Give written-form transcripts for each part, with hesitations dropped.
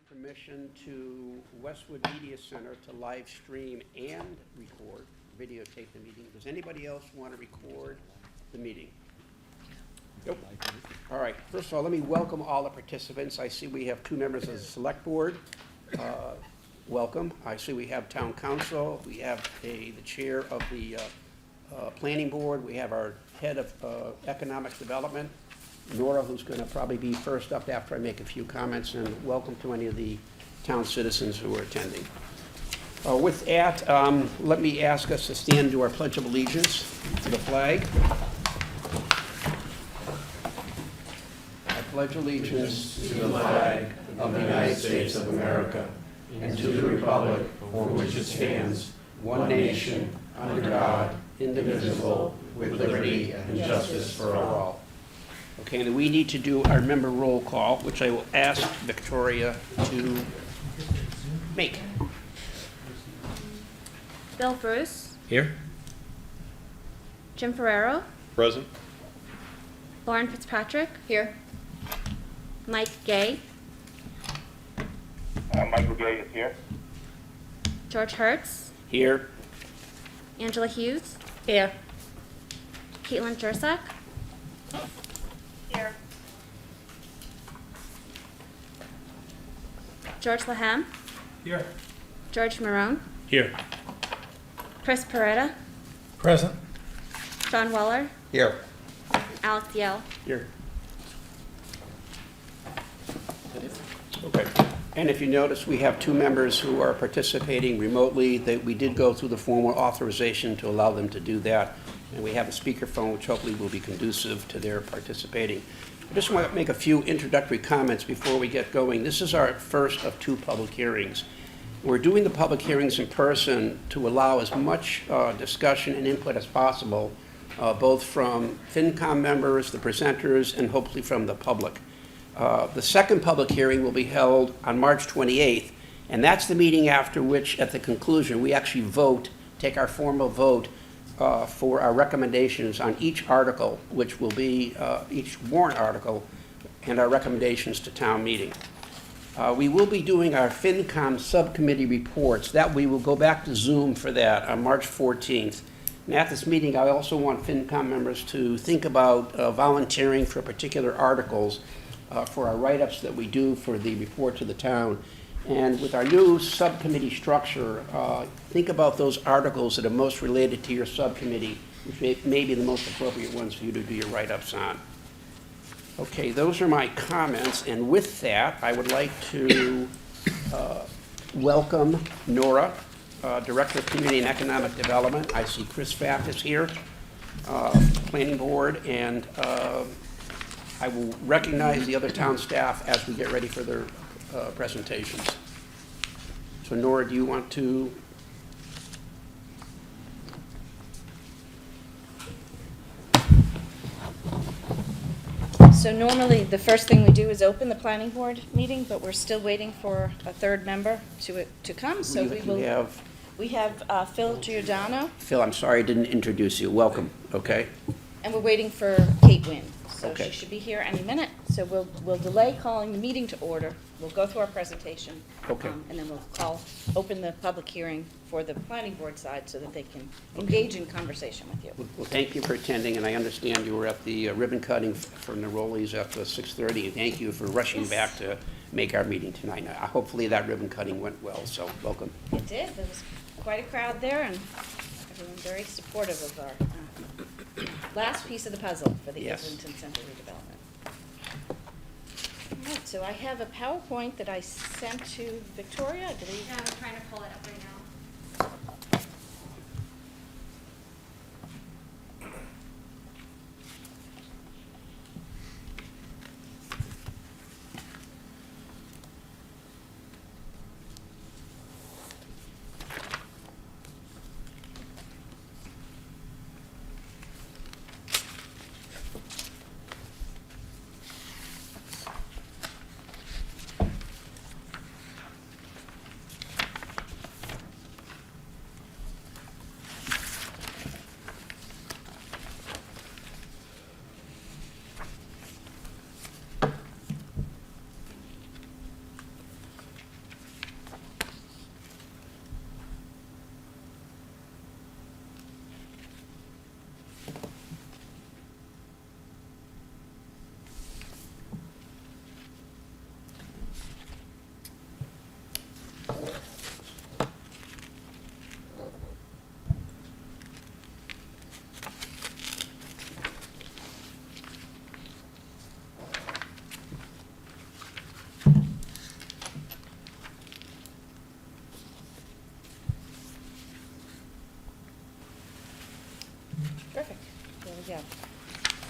permission to Westwood Media Center to live stream and record, videotape the meeting. Does anybody else want to record the meeting? Nope. All right, first of all, let me welcome all the participants. I see we have two members of the select board. Welcome. I see we have town council. We have the chair of the planning board. We have our head of economic development, Nora, who's going to probably be first up after I make a few comments, and welcome to any of the town citizens who are attending. With that, let me ask us to stand to our Pledge of Allegiance to the flag. I pledge allegiance to the flag of the United States of America and to the republic for which it stands, one nation, under God, indivisible, with liberty and justice for all. Okay, and we need to do our member roll call, which I will ask Victoria to make. Bill Bruce. Here. Jim Ferrero. Present. Lauren Fitzpatrick. Here. Mike Gay. Michael Gay is here. George Hertz. Here. Angela Hughes. Here. Caitlin Jursak. Here. George Loughnane. Here. George Marone. Here. Chris Peretta. Present. John Weller. Here. Alex Yell. Here. Okay. And if you notice, we have two members who are participating remotely. We did go through the formal authorization to allow them to do that. And we have a speakerphone, which hopefully will be conducive to their participating. I just want to make a few introductory comments before we get going. This is our first of two public hearings. We're doing the public hearings in person to allow as much discussion and input as possible, both from FinCom members, the presenters, and hopefully from the public. The second public hearing will be held on March 28th, and that's the meeting after which, at the conclusion, we actually vote, take our formal vote for our recommendations on each article, which will be each warrant article, and our recommendations to town meeting. We will be doing our FinCom subcommittee reports. That we will go back to Zoom for that on March 14th. And at this meeting, I also want FinCom members to think about volunteering for particular articles for our write-ups that we do for the report to the town. And with our new subcommittee structure, think about those articles that are most related to your subcommittee, which may be the most appropriate ones for you to do your write-ups on. Okay, those are my comments, and with that, I would like to welcome Nora, Director of Community and Economic Development. I see Chris Pfaff is here, Planning Board, and I will recognize the other town staff as we get ready for their presentations. So Nora, do you want to? So normally, the first thing we do is open the planning board meeting, but we're still waiting for a third member to come, so we have Phil Giordano, Phil, I'm sorry I didn't introduce you. Welcome, okay? and we're waiting for Kate Wynn. So Okay. she should be here any minute, so we'll delay calling the meeting to order. We'll go through our presentation. Okay. And then we'll open the public hearing for the planning board side so that they can engage in conversation with you. Well, thank you for attending, and I understand you were at the ribbon cutting for Neroli's at 6:30, and thank you for rushing back to make our meeting tonight. Now, hopefully that ribbon cutting went well, so welcome. It did. There was quite a crowd there, and everyone very supportive of our last piece of the puzzle for the Yes. Islington Center redevelopment. All right, so I have a PowerPoint that I sent to Victoria, I believe. Yeah, I'm trying to pull it up right now.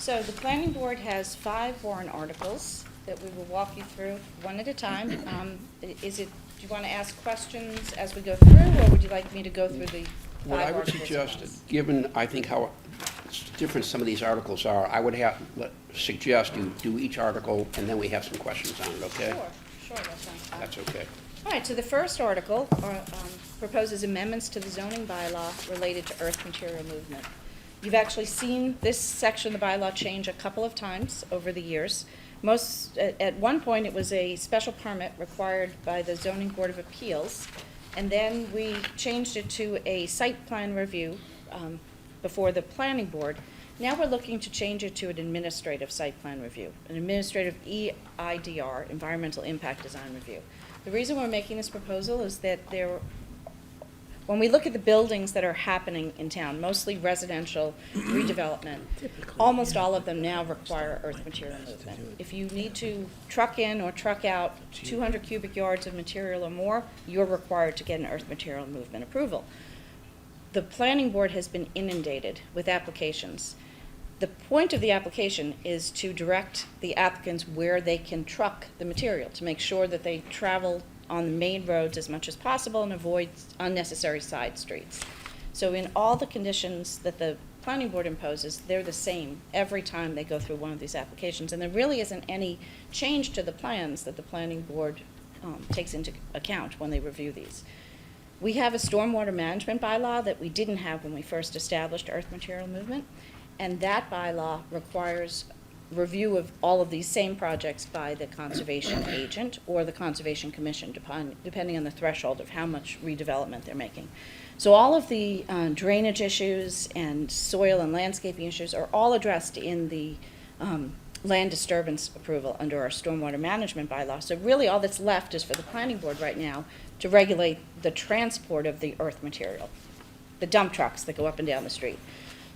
So the planning board has 5 warrant articles that we will walk you through one at a time. Do you want to ask questions as we go through, or would you like me to go through the 5 What I would articles at suggest, once? given, I think, how different some of these articles are, I would suggest you do each article, and then we have some questions on it, okay? Sure, that sounds fine. That's okay. All right, so the first article proposes amendments to the zoning bylaw related to earth material movement. You've actually seen this section of the bylaw change a couple of times over the years. At one point, it was a special permit required by the Zoning Board of Appeals, and then we changed it to a site plan review before the planning board. Now we're looking to change it to an administrative site plan review, an administrative EIDR, Environmental Impact Design Review. The reason we're making this proposal is that when we look at the buildings that are happening in town, mostly residential redevelopment, almost all of them now require earth material movement. If you need to truck in or truck out 200 cubic yards of material or more, you're required to get an earth material movement approval. The planning board has been inundated with applications. The point of the application is to direct the applicants where they can truck the material, to make sure that they travel on the main roads as much as possible and avoid unnecessary side streets. So in all the conditions that the planning board imposes, they're the same every time they go through one of these applications. And there really isn't any change to the plans that the planning board takes into account when they review these. We have a stormwater management bylaw that we didn't have when we first established earth material movement, and that bylaw requires review of all of these same projects by the conservation agent or the conservation commission, depending on the threshold of how much redevelopment they're making. So all of the drainage issues and soil and landscaping issues are all addressed in the land disturbance approval under our stormwater management bylaw. So really all that's left is for the planning board right now to regulate the transport of the earth material, the dump trucks that go up and down the street.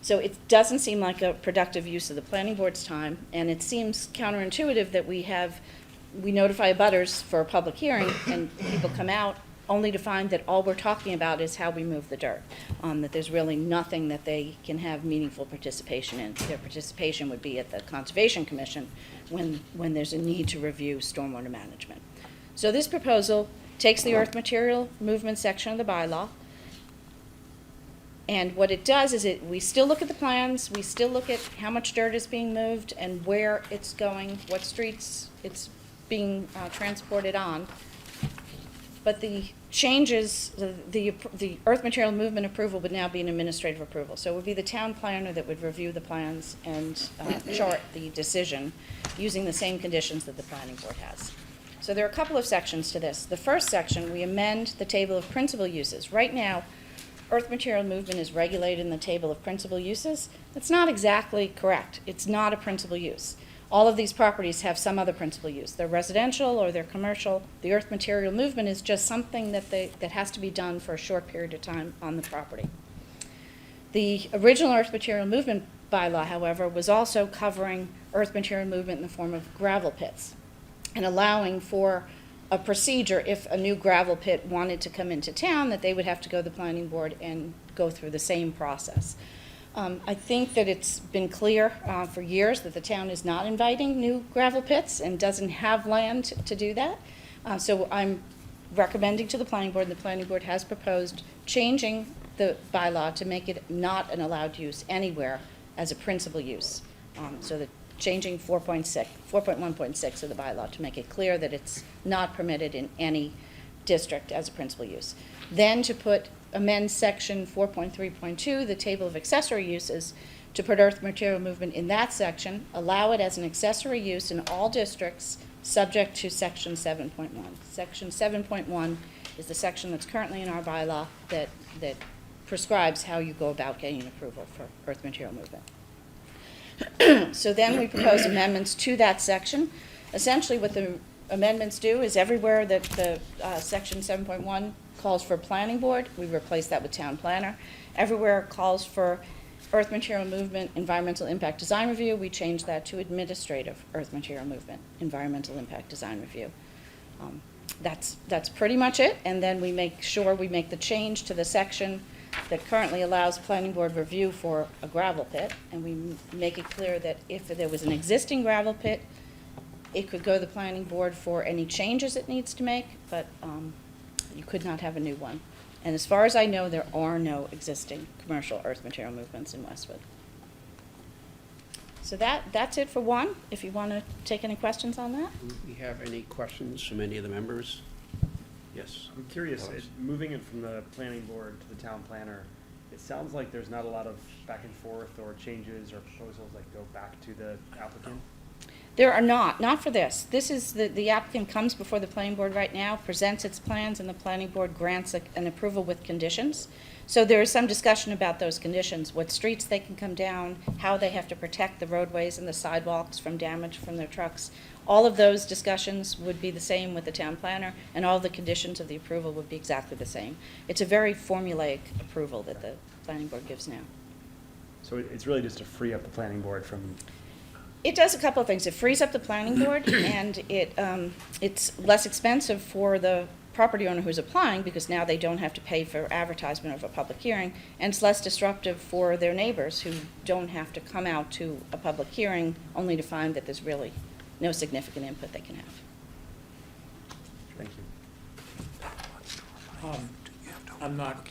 So it doesn't seem like a productive use of the planning board's time, and it seems counterintuitive that we notify abutters for a public hearing and people come out only to find that all we're talking about is how we move the dirt, that there's really nothing that they can have meaningful participation in. Their participation would be at the Conservation Commission when there's a need to review stormwater management. So this proposal takes the earth material movement section of the bylaw, and what it does is we still look at the plans, we still look at how much dirt is being moved and where it's going, what streets it's being transported on. But the changes, the earth material movement approval would now be an administrative approval. So it would be the town planner that would review the plans and chart the decision using the same conditions that the planning board has. So there are a couple of sections to this. The first section, we amend the table of principal uses. Right now, earth material movement is regulated in the table of principal uses. That's not exactly correct. It's not a principal use. All of these properties have some other principal use. They're residential or they're commercial. The earth material movement is just something that has to be done for a short period of time on the property. The original earth material movement bylaw, however, was also covering earth material movement in the form of gravel pits and allowing for a procedure if a new gravel pit wanted to come into town, that they would have to go to the planning board and go through the same process. I think that it's been clear for years that the town is not inviting new gravel pits and doesn't have land to do that. So I'm recommending to the planning board, and the planning board has proposed changing the bylaw to make it not an allowed use anywhere as a principal use. So that changing 4.1.6 of the bylaw to make it clear that it's not permitted in any district as a principal use. Then to amend section 4.3.2, the table of accessory uses, to put earth material movement in that section, allow it as an accessory use in all districts subject to section 7.1. Section 7.1 is the section that's currently in our bylaw that prescribes how you go about getting approval for earth material movement. So then we propose amendments to that section. Essentially what the amendments do is everywhere that the section 7.1 calls for planning board, we replace that with town planner. Everywhere it calls for earth material movement, environmental impact design review, we change that to administrative earth material movement, environmental impact design review. That's pretty much it, and then we make sure we make the change to the section that currently allows planning board review for a gravel pit, and we make it clear that if there was an existing gravel pit, it could go to the planning board for any changes it needs to make, but you could not have a new one. And as far as I know, there are no existing commercial earth material movements in Westwood. So that's it for 1, if you want to take any questions on that. Do we have any questions from any of the members? Yes. I'm curious, moving it from the planning board to the town planner, it sounds like there's not a lot of back and forth or changes or proposals that go back to the applicant. There are not for this. This is, the applicant comes before the planning board right now, presents its plans, and the planning board grants an approval with conditions. So there is some discussion about those conditions, what streets they can come down, how they have to protect the roadways and the sidewalks from damage from their trucks. All of those discussions would be the same with the town planner, and all the conditions of the approval would be exactly the same. It's a very formulaic approval that the planning board gives now. So it's really just to free up the planning board from. It does a couple of things. It frees up the planning board, and it's less expensive for the property owner who's applying, because now they don't have to pay for advertisement of a public hearing, and it's less disruptive for their neighbors who don't have to come out to a public hearing only to find that there's really no significant input they can have. Thank you. I'm not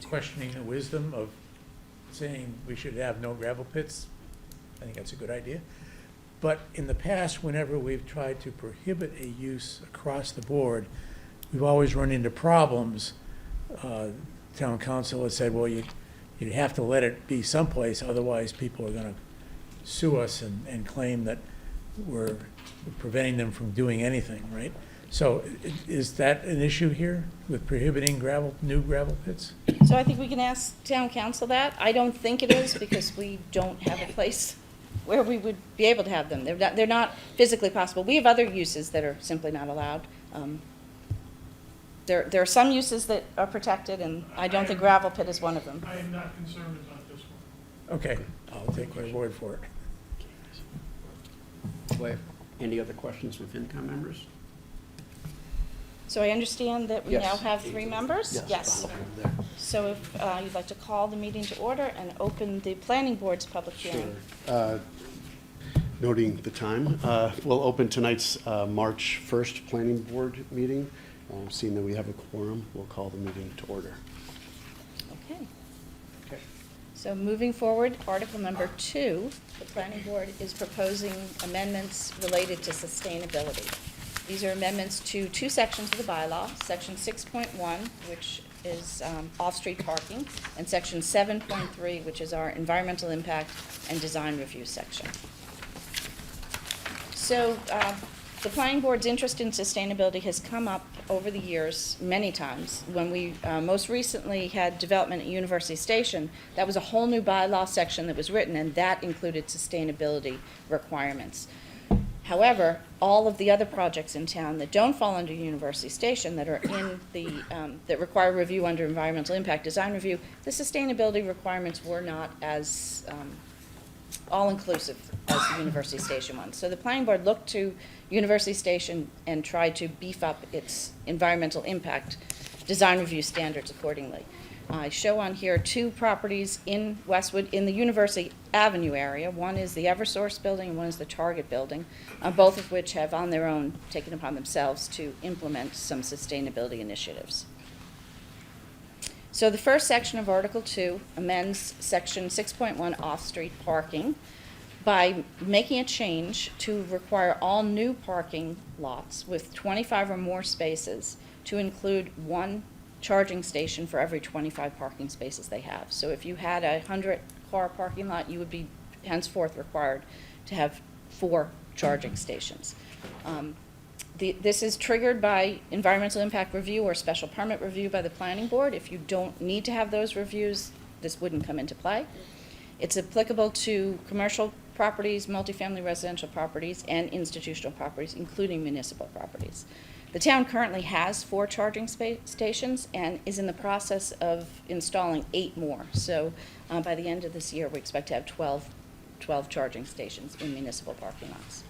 questioning the wisdom of saying we should have no gravel pits. I think that's a good idea. But in the past, whenever we've tried to prohibit a use across the board, we've always run into problems. Town council has said, well, you'd have to let it be someplace, otherwise people are going to sue us and claim that we're preventing them from doing anything, right? So is that an issue here with prohibiting new gravel pits? So I think we can ask town council that. I don't think it is, because we don't have a place where we would be able to have them. They're not physically possible. We have other uses that are simply not allowed. There are some uses that are protected, and I don't think gravel pit is one of them. I am not concerned about this one. Okay, I'll take my word for it. Do I have any other questions from FinCom members? So I understand that we Yes. now have 3 members? Yes. Over there. So if you'd like to call the meeting to order and open the planning board's public hearing. Noting the time, we'll open tonight's March 1st Planning Board meeting. Seeing that we have a quorum, we'll call the meeting to order. Okay. Okay. So moving forward, article number 2, the planning board is proposing amendments related to sustainability. These are amendments to 2 sections of the bylaw, section 6.1, which is off-street parking, and section 7.3, which is our environmental impact and design review section. So the planning board's interest in sustainability has come up over the years many times. When we most recently had development at University Station, that was a whole new bylaw section that was written, and that included sustainability requirements. However, all of the other projects in town that don't fall under University Station, that are in the, that require review under environmental impact design review, the sustainability requirements were not as all-inclusive as the University Station ones. So the planning board looked to University Station and tried to beef up its environmental impact design review standards accordingly. I show on here 2 properties in Westwood in the University Avenue area. One is the Eversource building and one is the Target building, both of which have on their own taken upon themselves to implement some sustainability initiatives. So the first section of Article 2 amends Section 6.1 off-street parking by making a change to require all new parking lots with 25 or more spaces to include 1 charging station for every 25 parking spaces they have. So if you had a 100-car parking lot, you would be henceforth required to have 4 charging stations. This is triggered by environmental impact review or special permit review by the planning board. If you don't need to have those reviews, this wouldn't come into play. It's applicable to commercial properties, multifamily residential properties, and institutional properties, including municipal properties. The town currently has 4 charging stations and is in the process of installing 8 more. So by the end of this year, we expect to have 12 charging stations in municipal parking lots.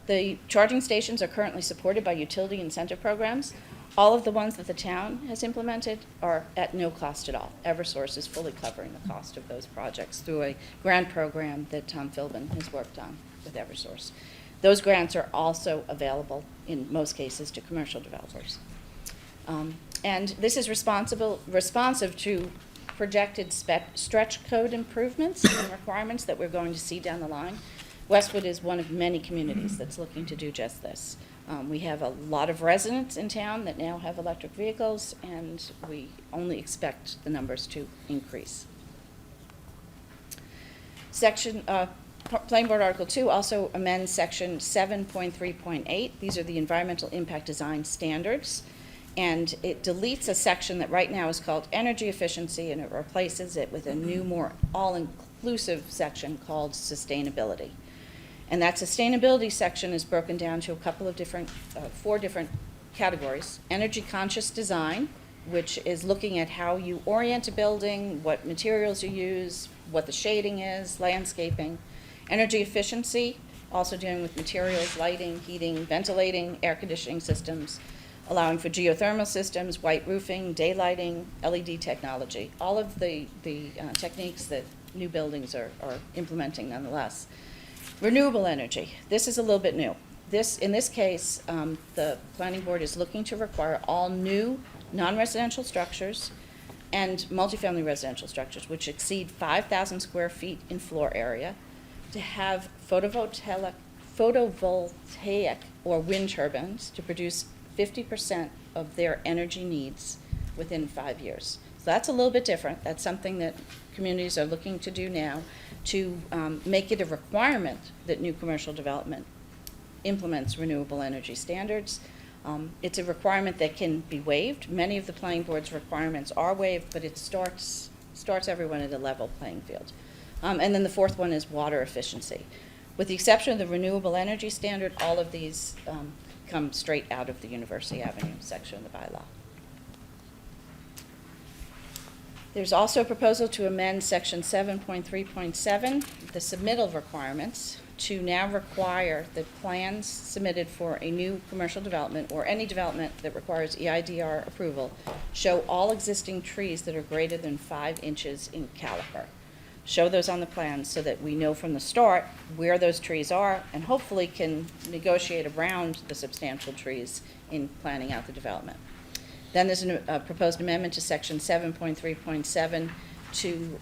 The charging stations are currently supported by utility incentive programs. All of the ones that the town has implemented are at no cost at all. Eversource is fully covering the cost of those projects through a grant program that Tom Philbin has worked on with Eversource. Those grants are also available, in most cases, to commercial developers. And this is responsive to projected stretch code improvements and requirements that we're going to see down the line. Westwood is one of many communities that's looking to do just this. We have a lot of residents in town that now have electric vehicles, and we only expect the numbers to increase. Planning Board Article 2 also amends Section 7.3.8. These are the Environmental Impact Design Standards. And it deletes a section that right now is called Energy Efficiency, and it replaces it with a new, more all-inclusive section called Sustainability. And that sustainability section is broken down to a couple of different, 4 different categories. Energy conscious design, which is looking at how you orient a building, what materials you use, what the shading is, landscaping. Energy efficiency, also dealing with materials, lighting, heating, ventilating, air conditioning systems, allowing for geothermal systems, white roofing, daylighting, LED technology, all of the techniques that new buildings are implementing nonetheless. Renewable energy, this is a little bit new. In this case, the Planning Board is looking to require all new non-residential structures and multifamily residential structures, which exceed 5,000 square feet in floor area, to have photovoltaic or wind turbines to produce 50% of their energy needs within 5 years. So that's a little bit different. That's something that communities are looking to do now to make it a requirement that new commercial development implements renewable energy standards. It's a requirement that can be waived. Many of the Planning Board's requirements are waived, but it starts everyone at a level playing field. And then the 4th one is water efficiency. With the exception of the renewable energy standard, all of these come straight out of the University Avenue section of the bylaw. There's also a proposal to amend Section 7.3.7, the submittal requirements, to now require that plans submitted for a new commercial development or any development that requires EIDR approval show all existing trees that are greater than 5 inches in caliper. Show those on the plans so that we know from the start where those trees are, and hopefully can negotiate around the substantial trees in planning out the development. Then there's a proposed amendment to Section 7.3.7 to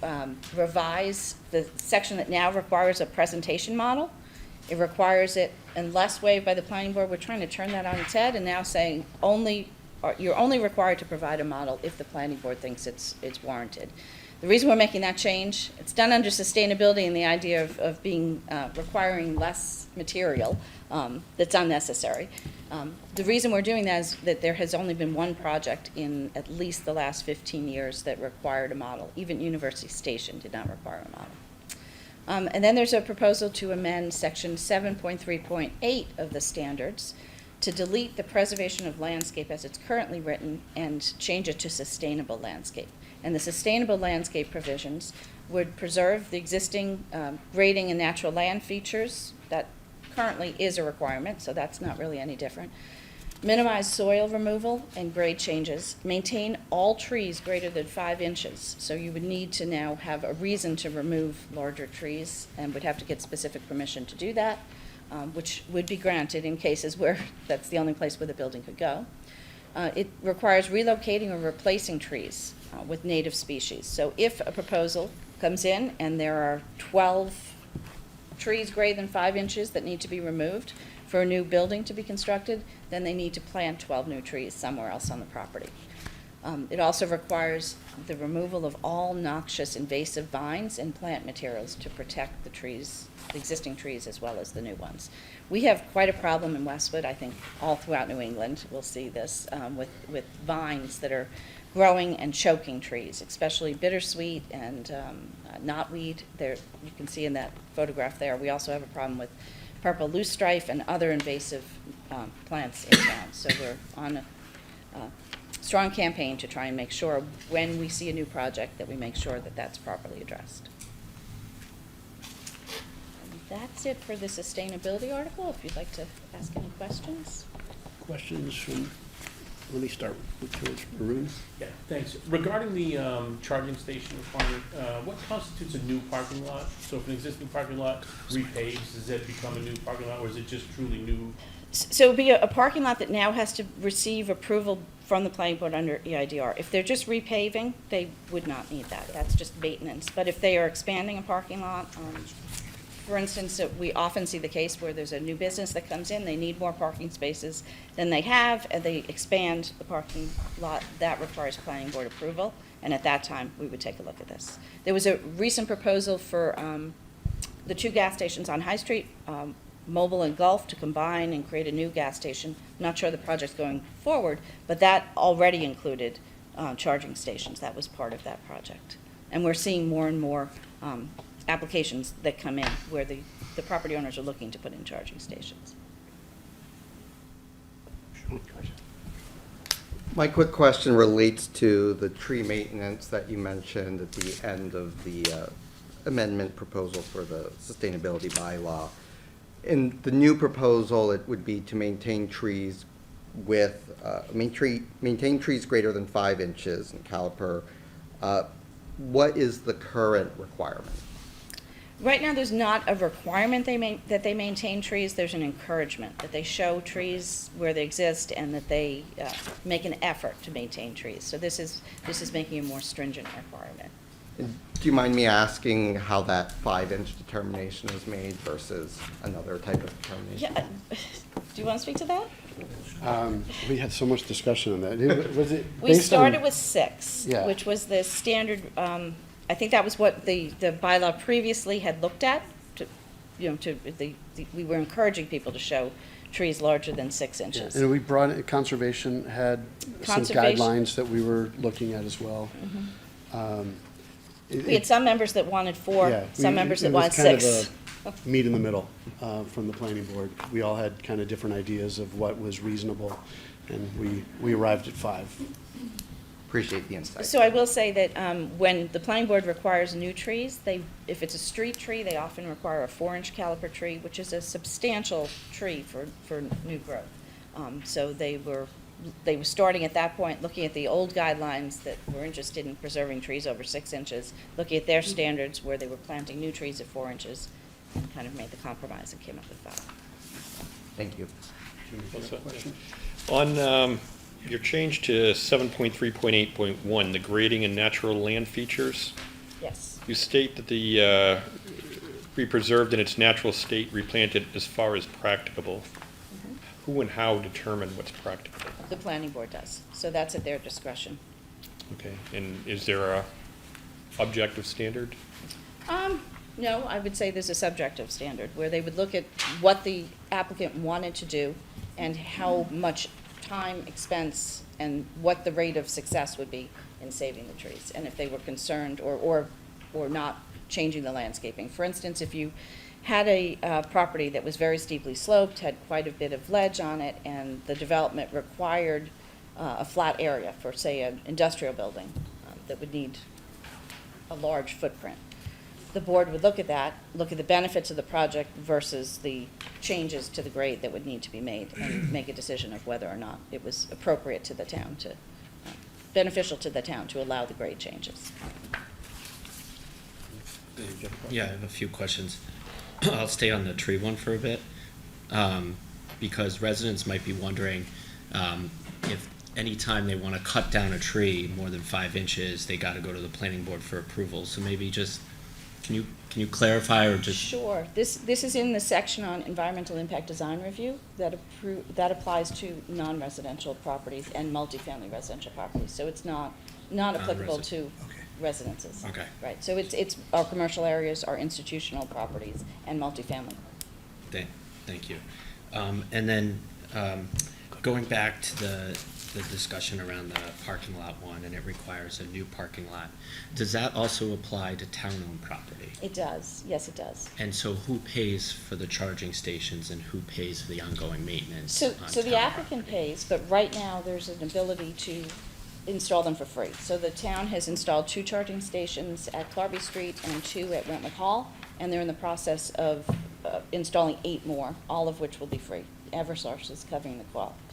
revise the section that now requires a presentation model. It requires it unless waived by the Planning Board. We're trying to turn that on its head and now saying you're only required to provide a model if the Planning Board thinks it's warranted. The reason we're making that change, it's done under sustainability and the idea of being requiring less material that's unnecessary. The reason we're doing that is that there has only been one project in at least the last 15 years that required a model. Even University Station did not require a model. And then there's a proposal to amend Section 7.3.8 of the standards to delete the preservation of landscape as it's currently written and change it to sustainable landscape. And the sustainable landscape provisions would preserve the existing grading and natural land features. That currently is a requirement, so that's not really any different. Minimize soil removal and grade changes. Maintain all trees greater than 5 inches. So you would need to now have a reason to remove larger trees and would have to get specific permission to do that, which would be granted in cases where that's the only place where the building could go. It requires relocating or replacing trees with native species. So if a proposal comes in and there are 12 trees greater than 5 inches that need to be removed for a new building to be constructed, then they need to plant 12 new trees somewhere else on the property. It also requires the removal of all noxious invasive vines and plant materials to protect the trees, the existing trees as well as the new ones. We have quite a problem in Westwood, I think all throughout New England we'll see this, with vines that are growing and choking trees, especially bittersweet and knotweed. There, you can see in that photograph there, we also have a problem with purple loosestrife and other invasive plants in town. So we're on a strong campaign to try and make sure when we see a new project that we make sure that that's properly addressed. And that's it for the sustainability article. If you'd like to ask any questions. Questions from let me start with George Maroon. Yeah, thanks. Regarding the charging station requirement, what constitutes a new parking lot? So if an existing parking lot repaves, does it become a new parking lot, or is it just truly new? So it would be a parking lot that now has to receive approval from the planning board under EIDR. If they're just repaving, they would not need that. That's just maintenance. But if they are expanding a parking lot, for instance, we often see the case where there's a new business that comes in, they need more parking spaces than they have, and they expand the parking lot, that requires planning board approval, and at that time, we would take a look at this. There was a recent proposal for the two gas stations on High Street, Mobile and Gulf, to combine and create a new gas station. I'm not sure the project's going forward, but that already included charging stations. That was part of that project. And we're seeing more and more applications that come in where the property owners are looking to put in charging stations. My quick question relates to the tree maintenance that you mentioned at the end of the amendment proposal for the sustainability bylaw. In the new proposal, it would be to maintain trees with, maintain trees greater than 5 inches in caliper. What is the current requirement? Right now, there's not a requirement that they maintain trees. There's an encouragement that they show trees where they exist and that they make an effort to maintain trees. So this is making a more stringent requirement. And do you mind me asking how that 5-inch determination is made versus another type of determination? Yeah, do you want to speak to that? We had so much discussion on that. Was it We based started on- with 6, Yeah. which was the standard, I think that was what the bylaw previously had looked at. We were encouraging people to show trees larger than 6 inches. And we brought, conservation had some Conservation- guidelines that we were looking at as well. We had some members that wanted 4, Yeah, some members that it was wanted kind of 6. a meet in the middle from the planning board. We all had kind of different ideas of what was reasonable, and we arrived at 5. Appreciate the insight. So I will say that when the planning board requires new trees, if it's a street tree, they often require a 4-inch caliper tree, which is a substantial tree for new growth. So they were starting at that point, looking at the old guidelines that were interested in preserving trees over 6 inches, looking at their standards where they were planting new trees at 4 inches, and kind of made the compromise and came up with 5. Thank you. On your change to 7.3.8.1, the grading and natural land features, Yes. you state that the be preserved in its natural state, replanted as far as practicable. Who and how determine what's practicable? The planning board does. So that's at their discretion. Okay, and is there a objective standard? No, I would say there's a subjective standard where they would look at what the applicant wanted to do and how much time, expense, and what the rate of success would be in saving the trees. And if they were concerned or not changing the landscaping. For instance, if you had a property that was very steeply sloped, had quite a bit of ledge on it, and the development required a flat area for, say, an industrial building that would need a large footprint. The board would look at that, look at the benefits of the project versus the changes to the grade that would need to be made, and make a decision of whether or not it was appropriate to the town to, beneficial to the town to allow the grade changes. Yeah, I have a few questions. I'll stay on the tree one for a bit, because residents might be wondering if any time they want to cut down a tree more than 5 inches, they got to go to the planning board for approval. So maybe just, can you clarify or just? Sure. This is in the section on environmental impact design review that applies to non-residential properties and multifamily residential properties. So it's not applicable to residences. Okay. Right. So it's our commercial areas, our institutional properties, and multifamily. Thank you. And then going back to the discussion around the parking lot one, and it requires a new parking lot, does that also apply to town-owned property? It does. Yes, it does. And so who pays for the charging stations and who pays for the ongoing maintenance? So on the town applicant property? pays, but right now there's an ability to install them for free. So the town has installed 2 charging stations at Clarby Street and 2 at Wentworth Hall, and they're in the process of installing 8 more, all of which will be free. Eversource is covering the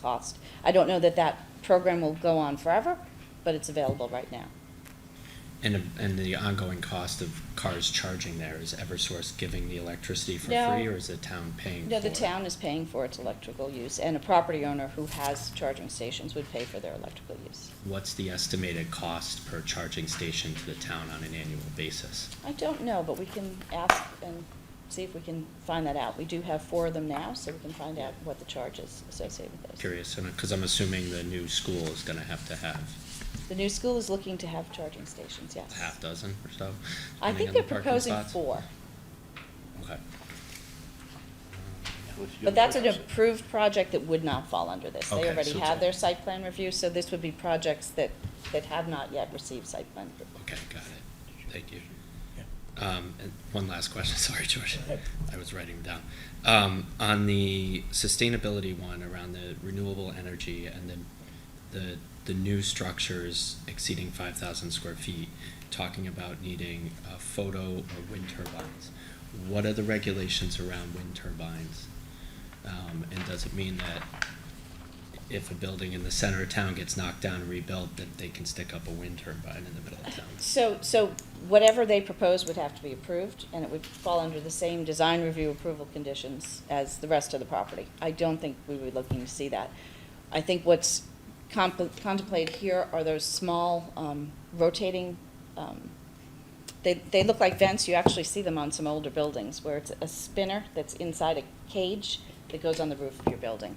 cost. I don't know that that program will go on forever, but it's available right now. And the ongoing cost of cars charging there, is Eversource giving the electricity for No. free, or is the town paying for it? No, the town is paying for its electrical use, and a property owner who has charging stations would pay for their electrical use. What's the estimated cost per charging station to the town on an annual basis? I don't know, but we can ask and see if we can find that out. We do have 4 of them now, so we can find out what the charge is associated with those. Curious, because I'm assuming the new school is gonna have to have The new school is looking to have charging stations, yes. a half dozen or so? I depending think on they're the parking proposing spots? 4, Okay. but that's an approved project that would not fall under this. They Okay, already so have it's- their site plan review, so this would be projects that have not yet received site plan approval. Okay, got it. Thank you. Yeah. And one last question, sorry, George. Go ahead. I was writing them down. On the sustainability one around the renewable energy and then the new structures exceeding 5,000 square feet, talking about needing photo or wind turbines. What are the regulations around wind turbines? And does it mean that if a building in the center of town gets knocked down and rebuilt, that they can stick up a wind turbine in the middle of town? So whatever they propose would have to be approved, and it would fall under the same design review approval conditions as the rest of the property. I don't think we would be looking to see that. I think what's contemplated here are those small rotating, they look like vents. You actually see them on some older buildings where it's a spinner that's inside a cage that goes on the roof of your building.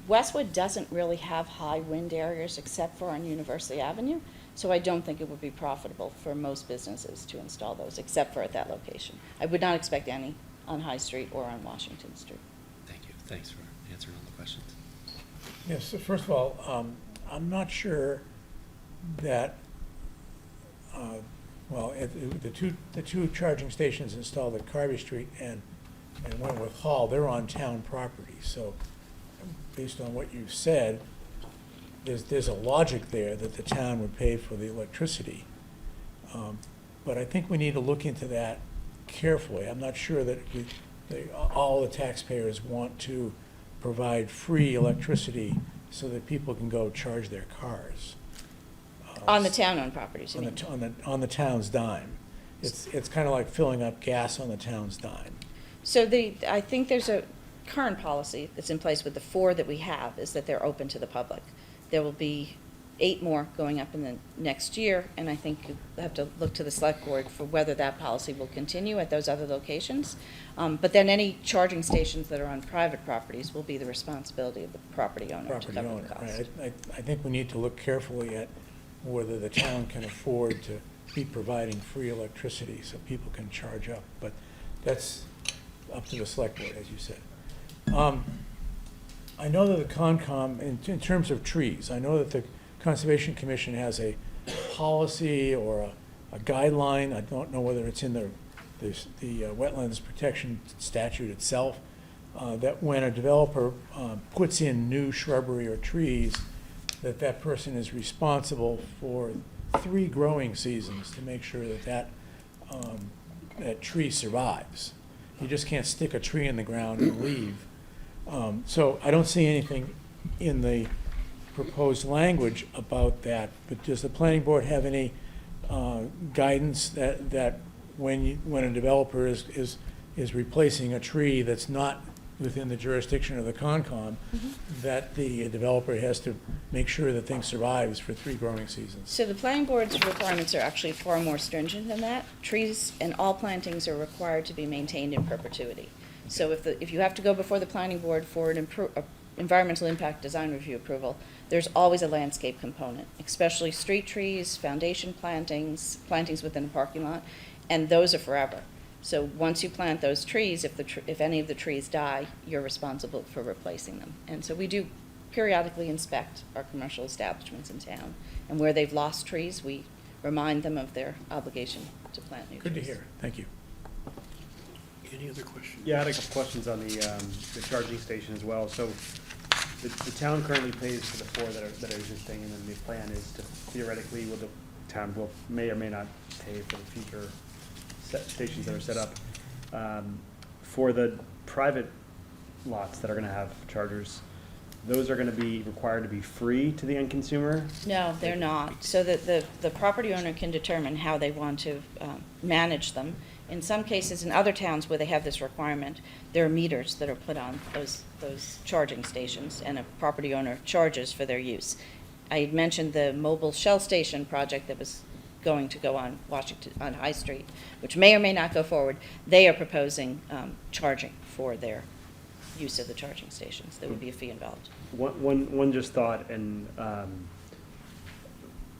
Westwood doesn't really have high wind areas except for on University Avenue, so I don't think it would be profitable for most businesses to install those, except for at that location. I would not expect any on High Street or on Washington Street. Thank you. Thanks for answering all the questions. Yes, so first of all, I'm not sure that, the two charging stations installed at Carvey Street and Wentworth Hall, they're on town property, so based on what you've said, there's a logic there that the town would pay for the electricity. But I think we need to look into that carefully. I'm not sure that all the taxpayers want to provide free electricity so that people can go charge their cars. On the town-owned properties, you mean? On the town's dime. It's kind of like filling up gas on the town's dime. So I think there's a current policy that's in place with the 4 that we have, is that they're open to the public. There will be 8 more going up in the next year, and I think you have to look to the select board for whether that policy will continue at those other locations. But then any charging stations that are on private properties will be the responsibility of the property owner to Property cover owner, the cost. right. I think we need to look carefully at whether the town can afford to be providing free electricity so people can charge up, but that's up to the select board, as you said. I know that the Concom, in terms of trees, I know that the Conservation Commission has a policy or a guideline. I don't know whether it's in the Wetlands Protection Statute itself, that when a developer puts in new shrubbery or trees, that person is responsible for 3 growing seasons to make sure that tree survives. You just can't stick a tree in the ground and leave. So I don't see anything in the proposed language about that, but does the planning board have any guidance that when a developer is replacing a tree that's not within the jurisdiction of the Concom, that the developer has to make sure that thing survives for 3 growing seasons? So the planning board's requirements are actually far more stringent than that. Trees and all plantings are required to be maintained in perpetuity. So if you have to go before the planning board for an environmental impact design review approval, there's always a landscape component, especially street trees, foundation plantings within a parking lot, and those are forever. So once you plant those trees, if any of the trees die, you're responsible for replacing them. And so we do periodically inspect our commercial establishments in town, and where they've lost trees, we remind them of their obligation to plant new trees. Good to hear. Thank you. Any other questions? Yeah, I had a couple questions on the charging station as well. So the town currently pays for the 4 that are existing, and then the plan is to theoretically, the town may or may not pay for the future stations that are set up. For the private lots that are gonna have chargers, those are gonna be required to be free to the end consumer? No, they're not. So that the property owner can determine how they want to manage them. In some cases, in other towns where they have this requirement, there are meters that are put on those charging stations, and a property owner charges for their use. I had mentioned the mobile Shell station project that was going to go on Washington, on High Street, which may or may not go forward. They are proposing charging for their use of the charging stations. There would be a fee involved. One just thought, and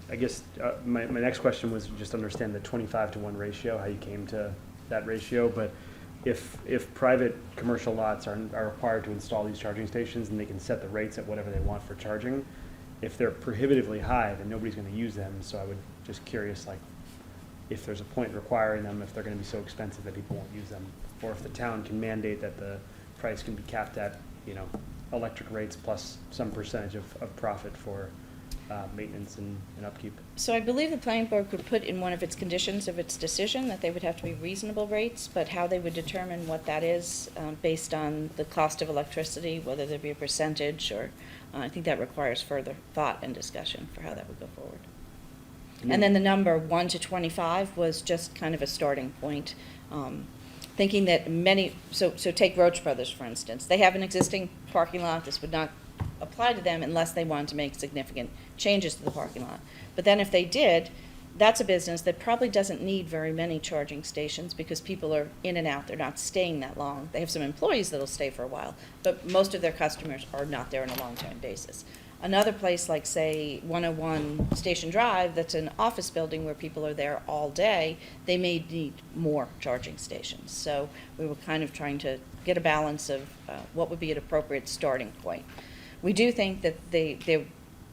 I guess my next question was just understand the 25-to-1 ratio, how you came to that ratio. But if private commercial lots are required to install these charging stations, and they can set the rates at whatever they want for charging, if they're prohibitively high, then nobody's going to use them. So I would just curious, like, if there's a point requiring them, if they're going to be so expensive that people won't use them, or if the town can mandate that the price can be capped at, you know, electric rates plus some percentage of profit for maintenance and upkeep. So I believe the planning board could put in one of its conditions of its decision that they would have to be reasonable rates, but how they would determine what that is based on the cost of electricity, whether there be a percentage, or I think that requires further thought and discussion for how that would go forward. And then the number 1 to 25 was just kind of a starting point, thinking that so take Roach Brothers, for instance. They have an existing parking lot. This would not apply to them unless they wanted to make significant changes to the parking lot. But then if they did, that's a business that probably doesn't need very many charging stations because people are in and out. They're not staying that long. They have some employees that'll stay for a while, but most of their customers are not there on a long-term basis. Another place like, say, 101 Station Drive, that's an office building where people are there all day, they may need more charging stations. So we were kind of trying to get a balance of what would be an appropriate starting point. We do think that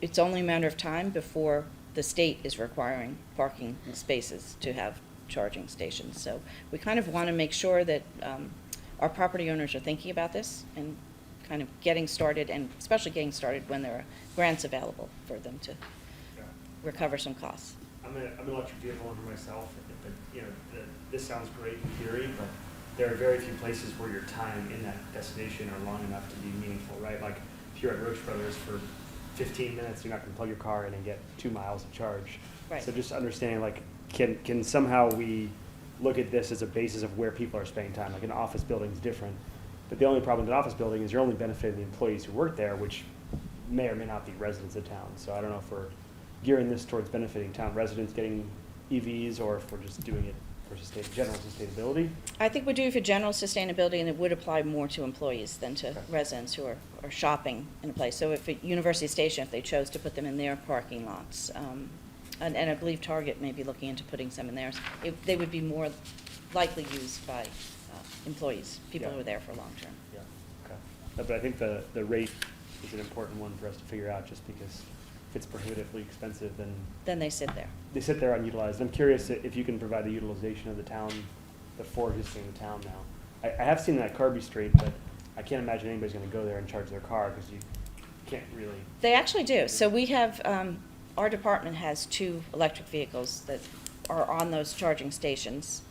it's only a matter of time before the state is requiring parking spaces to have charging stations. So we kind of want to make sure that our property owners are thinking about this and kind of getting started, and especially getting started when there are grants available for them to recover some costs. I'm an electric vehicle owner myself, but you know, this sounds great in theory, but there are very few places where your time in that destination are long enough to be meaningful, right? Like if you're at Roach Brothers for 15 minutes, you're not going to plug your car in and get 2 miles of charge. Right. So just understanding, like, can somehow we look at this as a basis of where people are spending time? Like an office building is different, but the only problem with an office building is you're only benefiting the employees who work there, which may or may not be residents of town. So I don't know if we're gearing this towards benefiting town residents getting EVs, or if we're just doing it for general sustainability. I think we do for general sustainability, and it would apply more to employees than to residents who are shopping in a place. So if at University Station, if they chose to put them in their parking lots, and I believe Target may be looking into putting some in theirs, they would be more likely used by employees, people who are there for long term. Yeah, okay. But I think the rate is an important one for us to figure out, just because if it's prohibitively expensive, then they sit there. They sit there unutilized. I'm curious if you can provide the utilization of the town, the four existing in the town now. I have seen that at Kirby Street, but I can't imagine anybody's going to go there and charge their car, because you can't really. They actually do. So we have, our department has 2 electric vehicles that are on those charging stations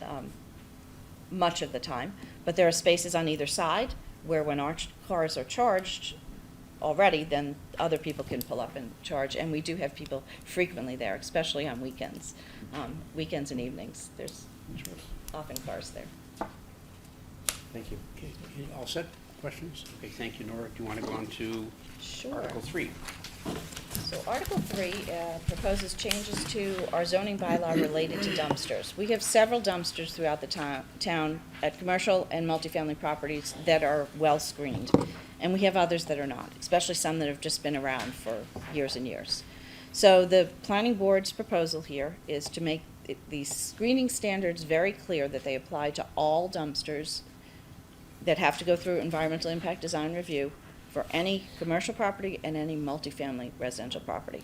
much of the time, but there are spaces on either side where when our cars are charged already, then other people can pull up and charge, and we do have people frequently there, especially on weekends. Weekends and evenings, there's often cars there. Thank you. Okay, you all set? Questions? Okay, thank you, Nora. Do you want to go on to Sure. Article 3? So Article 3 proposes changes to our zoning bylaw related to dumpsters. We have several dumpsters throughout the town at commercial and multifamily properties that are well screened, and we have others that are not, especially some that have just been around for years and years. So the planning board's proposal here is to make these screening standards very clear, that they apply to all dumpsters that have to go through environmental impact design review for any commercial property and any multifamily residential property.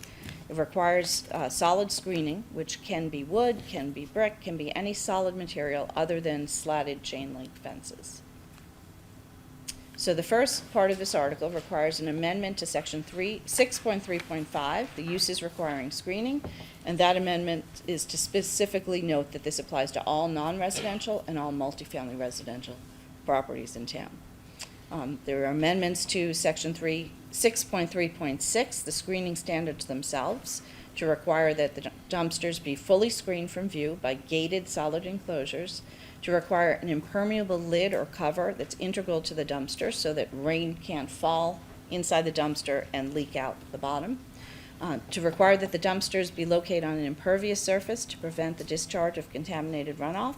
It requires solid screening, which can be wood, can be brick, can be any solid material other than slatted chain link fences. So the first part of this article requires an amendment to section 6.3.5, the uses requiring screening, and that amendment is to specifically note that this applies to all non-residential and all multifamily residential properties in town. There are amendments to section 6.3.6, the screening standards themselves, to require that the dumpsters be fully screened from view by gated solid enclosures, to require an impermeable lid or cover that's integral to the dumpster so that rain can't fall inside the dumpster and leak out the bottom, to require that the dumpsters be located on an impervious surface to prevent the discharge of contaminated runoff,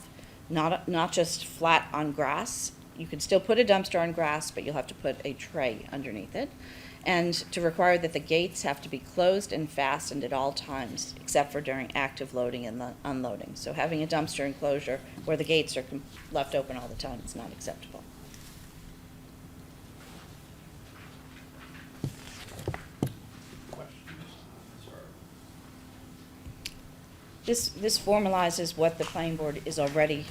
not just flat on grass. You can still put a dumpster on grass, but you'll have to put a tray underneath it. And to require that the gates have to be closed and fastened at all times, except for during active loading and unloading. So having a dumpster enclosure where the gates are left open all the time is not acceptable. This formalizes what the planning board is already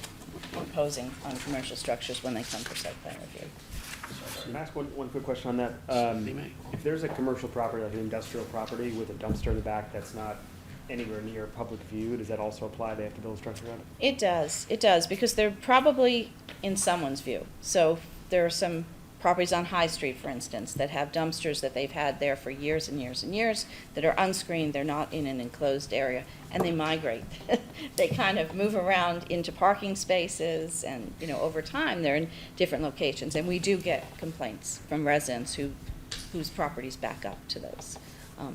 proposing on commercial structures when they come for site plan review. Can I ask one quick question on that? They may. If there's a commercial property, like an industrial property with a dumpster in the back that's not anywhere near public view, does that also apply? They have to build a structure around it? It does, because they're probably in someone's view. So there are some properties on High Street, for instance, that have dumpsters that they've had there for years and years and years that are unscreened, they're not in an enclosed area, and they migrate. They kind of move around into parking spaces, and, over time, they're in different locations. And we do get complaints from residents whose properties back up to those.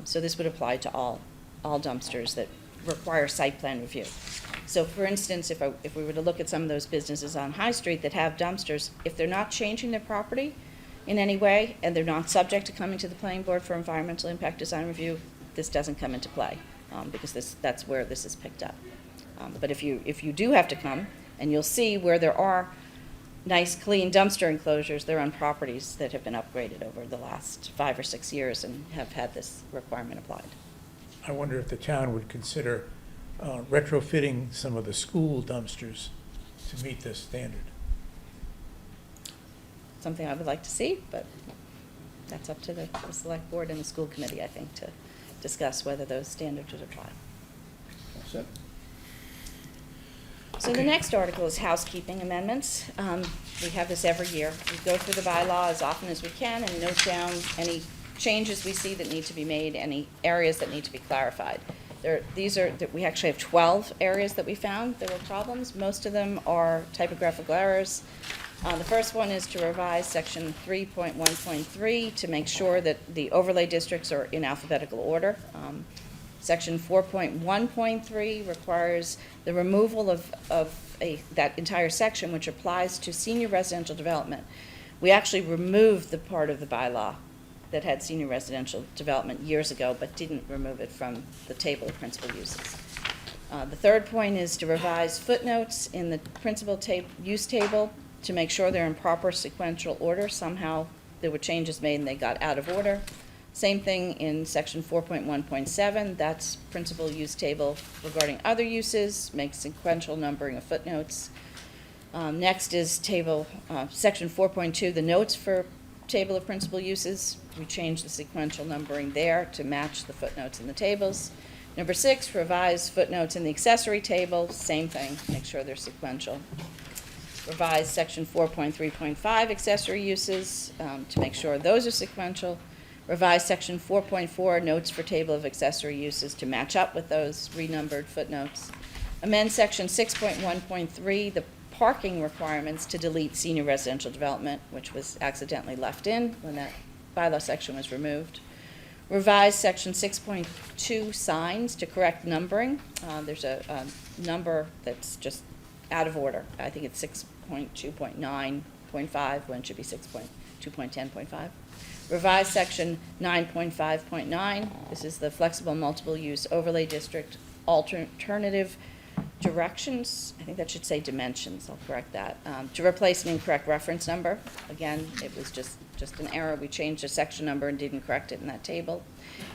So this would apply to all dumpsters that require site plan review. So for instance, if we were to look at some of those businesses on High Street that have dumpsters, if they're not changing their property in any way, and they're not subject to coming to the planning board for environmental impact design review, this doesn't come into play, because that's where this is picked up. But if you do have to come, and you'll see where there are nice, clean dumpster enclosures, they're on properties that have been upgraded over the last 5 or 6 years and have had this requirement applied. I wonder if the town would consider retrofitting some of the school dumpsters to meet this standard. Something I would like to see, but that's up to the select board and the school committee, I think, to discuss whether those standards would apply. That's it. So the next article is housekeeping amendments. We have this every year. We go through the bylaw as often as we can and note down any changes we see that need to be made, any areas that need to be clarified. We actually have 12 areas that we found there were problems. Most of them are typographical errors. The first one is to revise section 3.1.3 to make sure that the overlay districts are in alphabetical order. Section 4.1.3 requires the removal of that entire section, which applies to senior residential development. We actually removed the part of the bylaw that had senior residential development years ago, but didn't remove it from the table of principal uses. The third point is to revise footnotes in the principal use table to make sure they're in proper sequential order. Somehow there were changes made and they got out of order. Same thing in section 4.1.7, that's principal use table regarding other uses, make sequential numbering of footnotes. Next is section 4.2, the notes for table of principal uses. We changed the sequential numbering there to match the footnotes in the tables. Number 6, revise footnotes in the accessory table, same thing, make sure they're sequential. Revise section 4.3.5 accessory uses to make sure those are sequential. Revise section 4.4 notes for table of accessory uses to match up with those renumbered footnotes. Amend section 6.1.3, the parking requirements to delete senior residential development, which was accidentally left in when that bylaw section was removed. Revise section 6.2 signs to correct numbering. There's a number that's just out of order. I think it's 6.2.9.5 when it should be 6.2.10.5. Revise section 9.5.9. This is the flexible multiple use overlay district alternative directions. I think that should say dimensions. I'll correct that. To replace an incorrect reference number. Again, it was just an error. We changed the section number and didn't correct it in that table.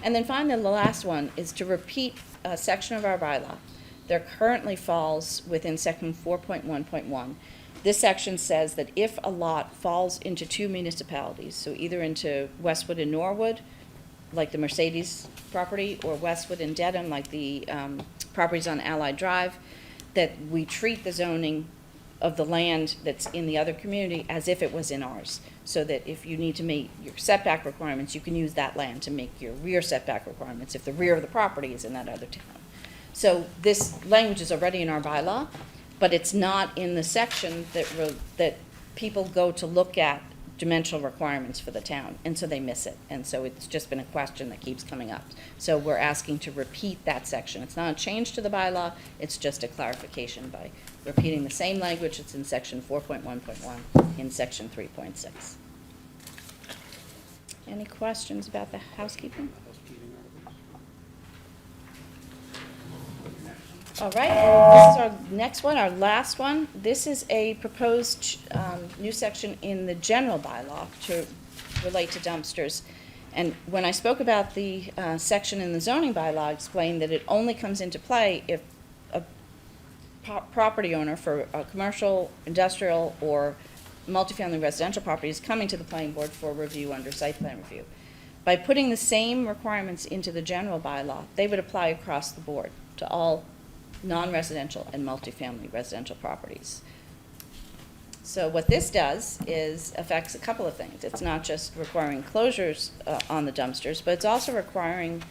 And then finally, the last one is to repeat a section of our bylaw that currently falls within section 4.1.1. This section says that if a lot falls into 2 municipalities, so either into Westwood and Norwood, like the Mercedes property, or Westwood and Dedham, like the properties on Allied Drive, that we treat the zoning of the land that's in the other community as if it was in ours. So that if you need to meet your setback requirements, you can use that land to make your rear setback requirements if the rear of the property is in that other town. So this language is already in our bylaw, but it's not in the section that people go to look at dimensional requirements for the town, and so they miss it. And so it's just been a question that keeps coming up. So we're asking to repeat that section. It's not a change to the bylaw, it's just a clarification by repeating the same language that's in section 4.1.1 in section 3.6. Any questions about the housekeeping? All right, and this is our next one, our last one. This is a proposed new section in the general bylaw to relate to dumpsters. And when I spoke about the section in the zoning bylaw, I explained that it only comes into play if a property owner for a commercial, industrial, or multifamily residential property is coming to the planning board for review under site plan review. By putting the same requirements into the general bylaw, they would apply across the board to all non-residential and multifamily residential properties. So what this does is affects a couple of things. It's not just requiring closures on the dumpsters, but it's also requiring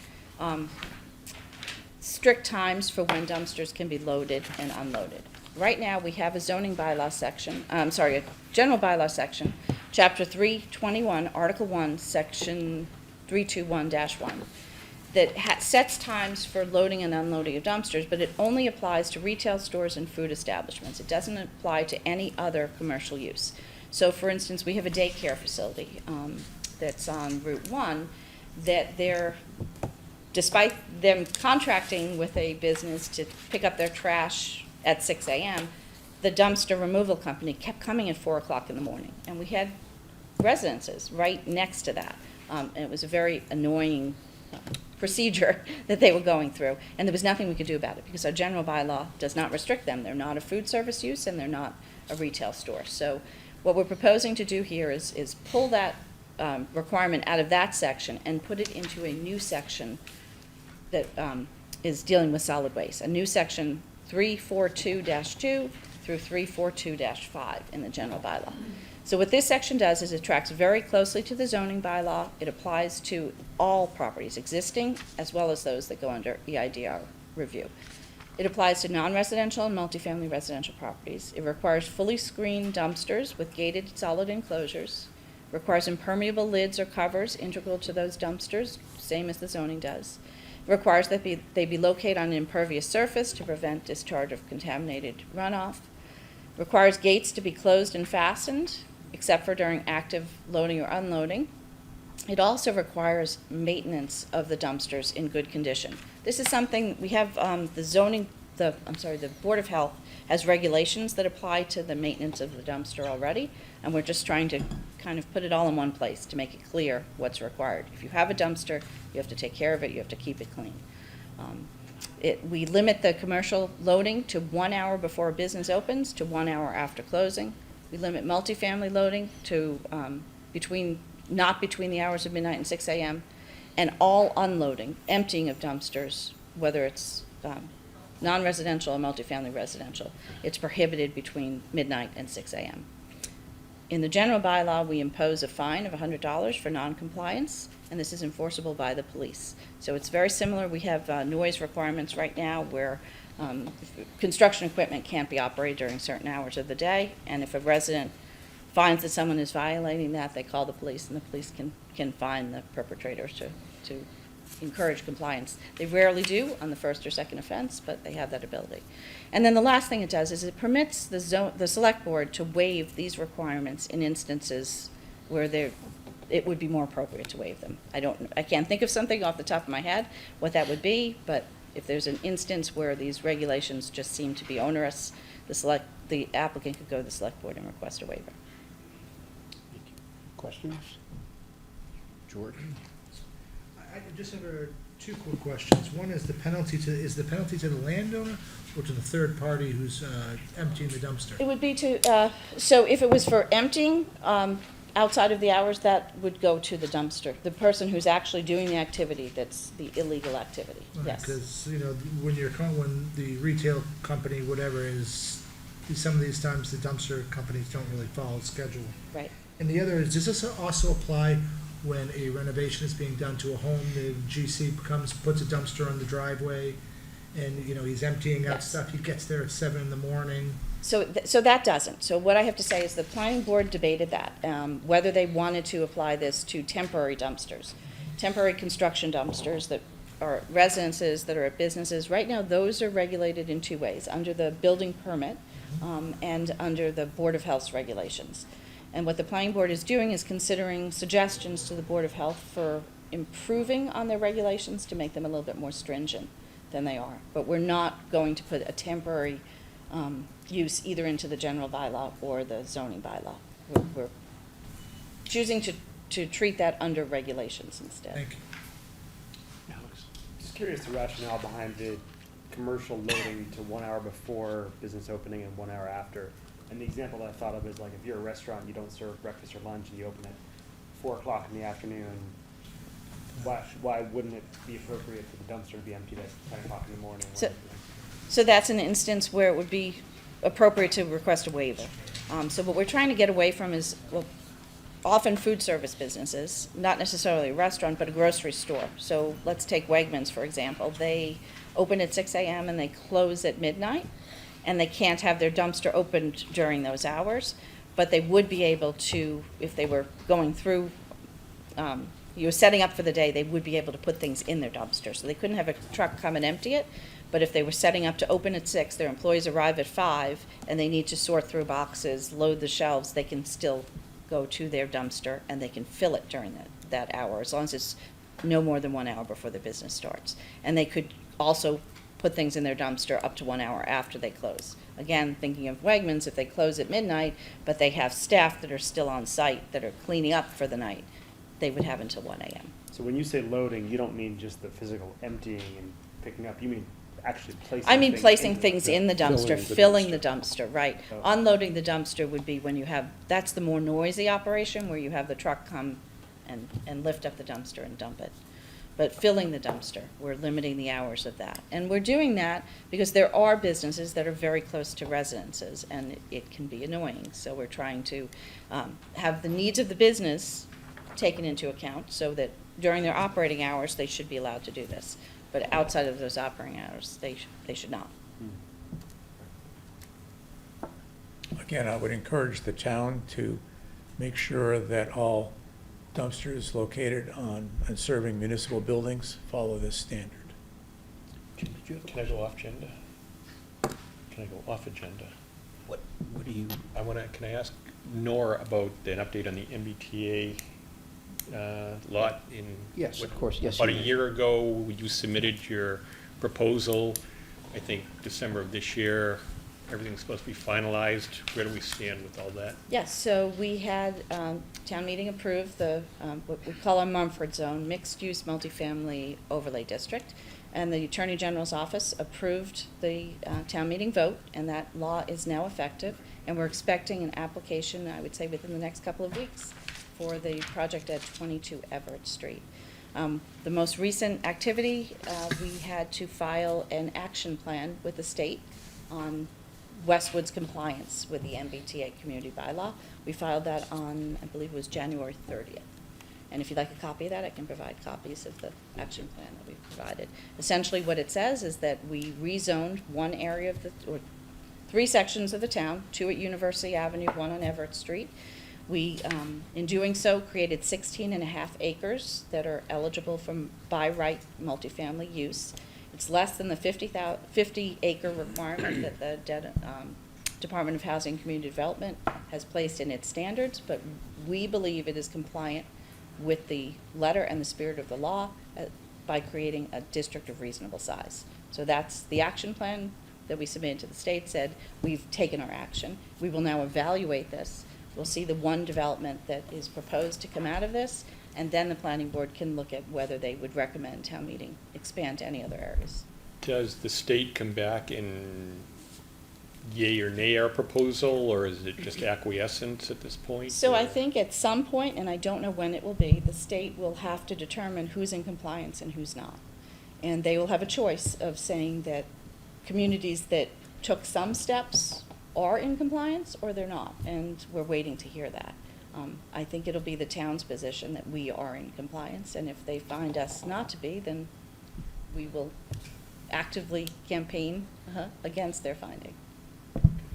strict times for when dumpsters can be loaded and unloaded. Right now, we have a zoning bylaw section, a general bylaw section, chapter 321, article 1, section 321-1. That sets times for loading and unloading of dumpsters, but it only applies to retail stores and food establishments. It doesn't apply to any other commercial use. So, for instance, we have a daycare facility that's on Route 1 that despite them contracting with a business to pick up their trash at 6 a.m., the dumpster removal company kept coming at 4 o'clock in the morning. And we had residences right next to that. And it was a very annoying procedure that they were going through, and there was nothing we could do about it because our general bylaw does not restrict them. They're not a food service use and they're not a retail store. So what we're proposing to do here is pull that requirement out of that section and put it into a new section that is dealing with solid waste, a new section 342-2 through 342-5 in the general bylaw. So what this section does is it tracks very closely to the zoning bylaw. It applies to all properties, existing as well as those that go under EIDR review. It applies to non-residential and multifamily residential properties. It requires fully screened dumpsters with gated solid enclosures. Requires impermeable lids or covers integral to those dumpsters, same as the zoning does. It requires that they be located on an impervious surface to prevent discharge of contaminated runoff. Requires gates to be closed and fastened, except for during active loading or unloading. It also requires maintenance of the dumpsters in good condition. This is something, we have the Board of Health has regulations that apply to the maintenance of the dumpster already, and we're just trying to kind of put it all in one place to make it clear what's required. If you have a dumpster, you have to take care of it, you have to keep it clean. We limit the commercial loading to 1 hour before a business opens to 1 hour after closing. We limit multifamily loading to not between the hours of midnight and 6 a.m., and all unloading, emptying of dumpsters, whether it's non-residential or multifamily residential, it's prohibited between midnight and 6 a.m. In the general bylaw, we impose a fine of $100 for noncompliance, and this is enforceable by the police. So it's very similar. We have noise requirements right now where construction equipment can't be operated during certain hours of the day, and if a resident finds that someone is violating that, they call the police, and the police can fine the perpetrators to encourage compliance. They rarely do on the first or second offense, but they have that ability. And then the last thing it does is it permits the select board to waive these requirements in instances where it would be more appropriate to waive them. I can't think of something off the top of my head what that would be, but if there's an instance where these regulations just seem to be onerous, the applicant could go to the select board and request a waiver. Questions? George? I just have two quick questions. One is the penalty to the landowner or to the third party who's emptying the dumpster? It would be so if it was for emptying outside of the hours, that would go to the dumpster, the person who's actually doing the activity that's the illegal activity. Yes. Because, when the retail company, whatever, is some of these times the dumpster companies don't really follow schedule. Right. And the other is, does this also apply when a renovation is being done to a home, the GC puts a dumpster on the driveway, and, you know, he's emptying out Yes. stuff, he gets there at 7 in the morning? So that doesn't. So what I have to say is the planning board debated that, whether they wanted to apply this to temporary dumpsters, temporary construction dumpsters that are residences, that are at businesses. Right now, those are regulated in two ways, under the building permit and under the Board of Health's regulations. And what the planning board is doing is considering suggestions to the Board of Health for improving on their regulations to make them a little bit more stringent than they are. But we're not going to put a temporary use either into the general bylaw or the zoning bylaw. We're choosing to treat that under regulations instead. Thank you. Just curious the rationale behind the commercial loading to 1 hour before business opening and 1 hour after. And the example that I thought of is like if you're a restaurant, you don't serve breakfast or lunch, and you open at 4 o'clock in the afternoon, why wouldn't it be appropriate for the dumpster to be emptied at 10 o'clock in the morning? So that's an instance where it would be appropriate to request a waiver. So what we're trying to get away from is, well, often food service businesses, not necessarily a restaurant, but a grocery store. So let's take Wegmans, for example. They open at 6 a.m. and they close at midnight, and they can't have their dumpster opened during those hours, but they would be able to, if they were going through, you were setting up for the day, they would be able to put things in their dumpster. So they couldn't have a truck come and empty it, but if they were setting up to open at 6, their employees arrive at 5, and they need to sort through boxes, load the shelves, they can still go to their dumpster and they can fill it during that hour, as long as it's no more than 1 hour before the business starts. And they could also put things in their dumpster up to 1 hour after they close. Again, thinking of Wegmans, if they close at midnight, but they have staff that are still on site that are cleaning up for the night, they would have until 1 a.m. So when you say loading, you don't mean just the physical emptying and picking up, you mean actually placing I mean things placing into things in the dumpster, filling the dumpster, right. Oh. Unloading the dumpster would be when you have, that's the more noisy operation, where you have the truck come and lift up the dumpster and dump it. But filling the dumpster, we're limiting the hours of that. And we're doing that because there are businesses that are very close to residences, and it can be annoying. So we're trying to have the needs of the business taken into account, so that during their operating hours, they should be allowed to do this. But outside of those operating hours, they should not. Again, I would encourage the town to make sure that all dumpsters located on and serving municipal buildings follow this standard. Can I go off agenda? Can I go off agenda? What do you? Can I ask Nora about an update on the MBTA lot in? Yes, of course, yes. About a you may. year ago, you submitted your proposal, I think December of this year. Everything's supposed to be finalized. Where do we stand with all that? Yes, so we had town meeting approve the, what we call our Mumford Zone, mixed-use multifamily overlay district. And the Attorney General's office approved the town meeting vote, and that law is now effective. And we're expecting an application, I would say, within the next couple of weeks for the project at 22 Everett Street. The most recent activity, we had to file an action plan with the state on Westwood's compliance with the MBTA community bylaw. We filed that on, I believe it was January 30th. And if you'd like a copy of that, I can provide copies of the action plan that we've provided. Essentially what it says is that we rezoned one area of or 3 sections of the town, 2 at University Avenue, 1 on Everett Street. We, in doing so, created 16.5 acres that are eligible for by right multifamily use. It's less than the 50-acre requirement that the Department of Housing and Community Development has placed in its standards, but we believe it is compliant with the letter and the spirit of the law by creating a district of reasonable size. So that's the action plan that we submitted to the state, said we've taken our action. We will now evaluate this. We'll see the one development that is proposed to come out of this, and then the planning board can look at whether they would recommend town meeting expand to any other areas. Does the state come back and yay or nay our proposal, or is it just acquiescence at this point? So I or- think at some point, and I don't know when it will be, the state will have to determine who's in compliance and who's not. And they will have a choice of saying that communities that took some steps are in compliance or they're not, and we're waiting to hear that. I think it'll be the town's position that we are in compliance, and if they find us not to be, then we will actively campaign against their finding.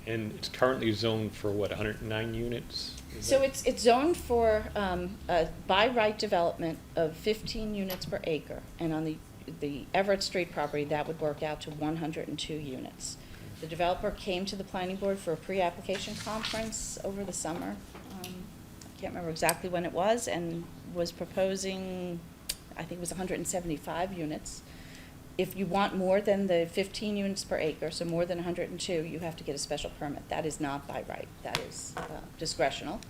And it's currently zoned for what, 109 units? Is So that- it's zoned for a by right development of 15 units per acre, and on the Everett Street property, that would work out to 102 units. The developer came to the planning board for a pre-application conference over the summer. I can't remember exactly when it was, and was proposing, I think it was 175 units. If you want more than the 15 units per acre, so more than 102, you have to get a special permit. That is not by right, that is discretional.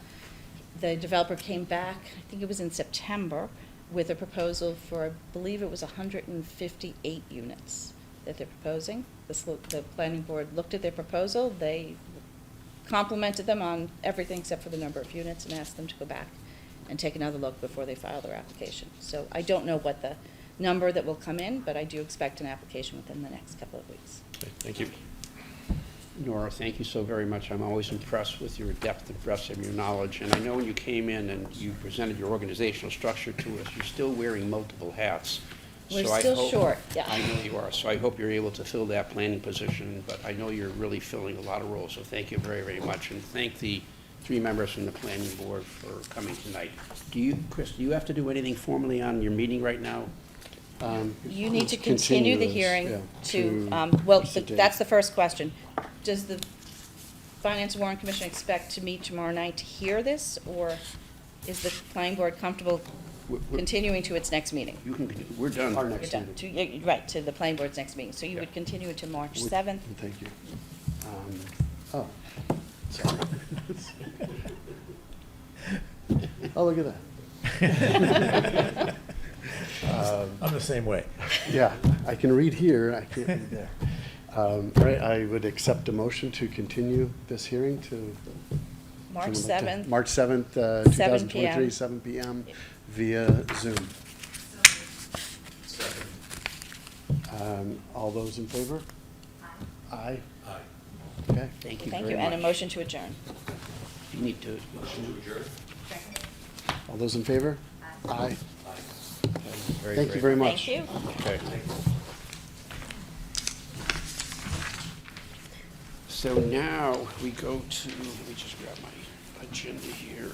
The developer came back, I think it was in September, with a proposal for, I believe it was 158 units that they're proposing. The planning board looked at their proposal, they complimented them on everything except for the number of units and asked them to go back and take another look before they file their application. So I don't know what the number that will come in, but I do expect an application within the next couple of weeks. Okay, thank you. Nora, thank you so very much. I'm always impressed with your depth and breadth of your knowledge. And I know when you came in and you presented your organizational structure to us, you're still wearing multiple hats. We're So I still hope- short, yeah. I know you are. So I hope you're able to fill that planning position. But I know you're really filling a lot of roles. So thank you very, very much. And thank the 3 members from the planning board for coming tonight. Chris, do you have to do anything formally on your meeting right now? You need to Continue continue the this, hearing yeah, to, to well, push the date. that's the first question. Does the Finance and Warrant Commission expect to meet tomorrow night to hear this, or is the planning board comfortable We're- continuing to its next meeting? You can, we're done. Our You're next done. meeting. Yeah, right, to the planning board's next meeting. So you Yeah. would continue it to March Would- 7th? Thank you. Oh, sorry. Oh, look at that. I'm the same way. Yeah, I can read here, I can't read there. All right, I would accept a motion to continue this hearing to. March someone like to- 7th. March 7th, 7 2023, p.m. 7 p.m. via Zoom. All those in favor? Aye. Aye. Okay. Thank you Thank very you, much. and a motion to adjourn. You need to. All those in favor? Aye. Very Thank you great. very much. Thank you. Okay. So now we go to, let me just grab my agenda here.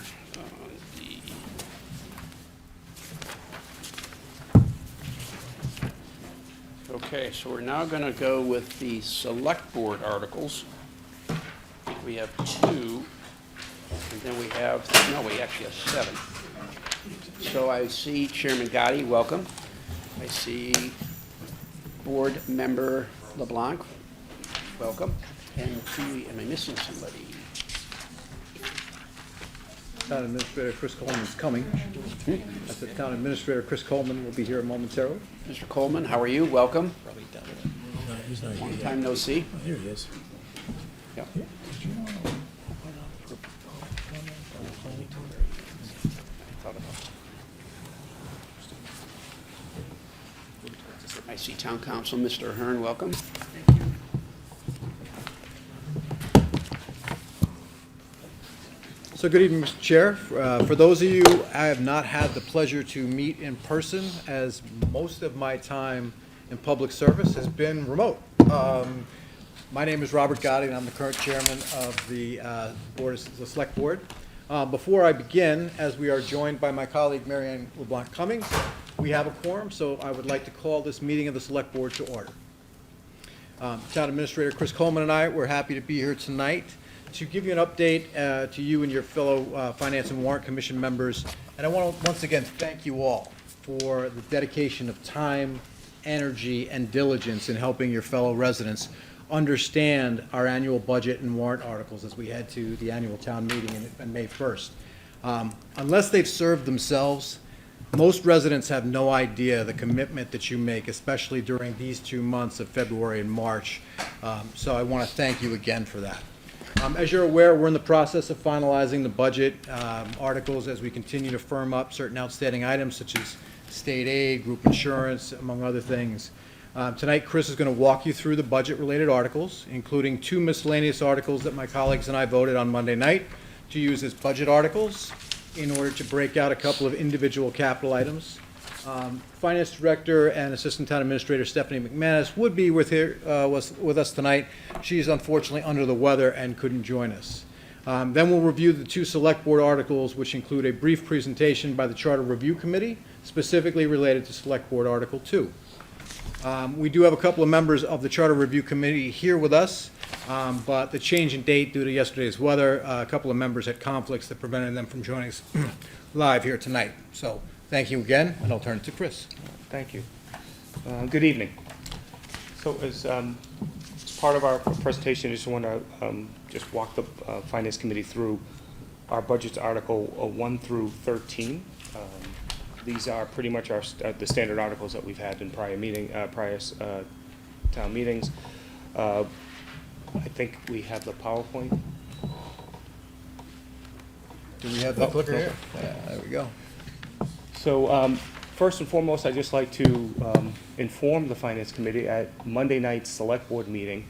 Okay, so we're now going to go with the select board articles. I think we have 2, and then we have, no, we actually have 7. So I see Chairman Gotti, welcome. I see Board Member LeBlanc, welcome. And am I missing somebody? Town Administrator Chris Coleman is coming. I said Town Administrator Chris Coleman will be here momentarily. Mr. Coleman, how are you? Welcome. No, he's not here Long yet. time no see. Oh, here he is. Yeah. I see Town Council, Mr. Ahern, welcome. So good evening, Mr. Chair. For those of you I have not had the pleasure to meet in person, as most of my time in public service has been remote. My name is Robert Gotti, and I'm the current chairman of the the Select Board. Before I begin, as we are joined by my colleague Mary Ann LeBlanc Cummings, we have a quorum, so I would like to call this meeting of the Select Board to order. Town Administrator Chris Coleman and I, we're happy to be here tonight to give you an update to you and your fellow Finance and Warrant Commission members. And I want to once again thank you all for the dedication of time, energy, and diligence in helping your fellow residents understand our annual budget and warrant articles as we head to the annual town meeting on May 1st. Unless they've served themselves, most residents have no idea the commitment that you make, especially during these 2 months of February and March. So I want to thank you again for that. As you're aware, we're in the process of finalizing the budget articles as we continue to firm up certain outstanding items such as state aid, group insurance, among other things. Tonight, Chris is going to walk you through the budget-related articles, including 2 miscellaneous articles that my colleagues and I voted on Monday night to use as budget articles in order to break out a couple of individual capital items. Finance Director and Assistant Town Administrator Stephanie McManus would be with us tonight. She is unfortunately under the weather and couldn't join us. Then we'll review the 2 Select Board articles, which include a brief presentation by the Charter Review Committee, specifically related to Select Board Article 2. We do have a couple of members of the Charter Review Committee here with us, but the change in date due to yesterday's weather, a couple of members had conflicts that prevented them from joining us live here tonight. So thank you again, and I'll turn it to Chris. Thank you. Good evening. So as part of our presentation, I just want to just walk the Finance Committee through our budgets, Article 1 through 13. These are pretty much the standard articles that we've had in prior town meetings. I think we have the PowerPoint. Do we have the clicker here? Yeah, there we go. So first and foremost, I'd just like to inform the Finance Committee at Monday night's Select Board meeting,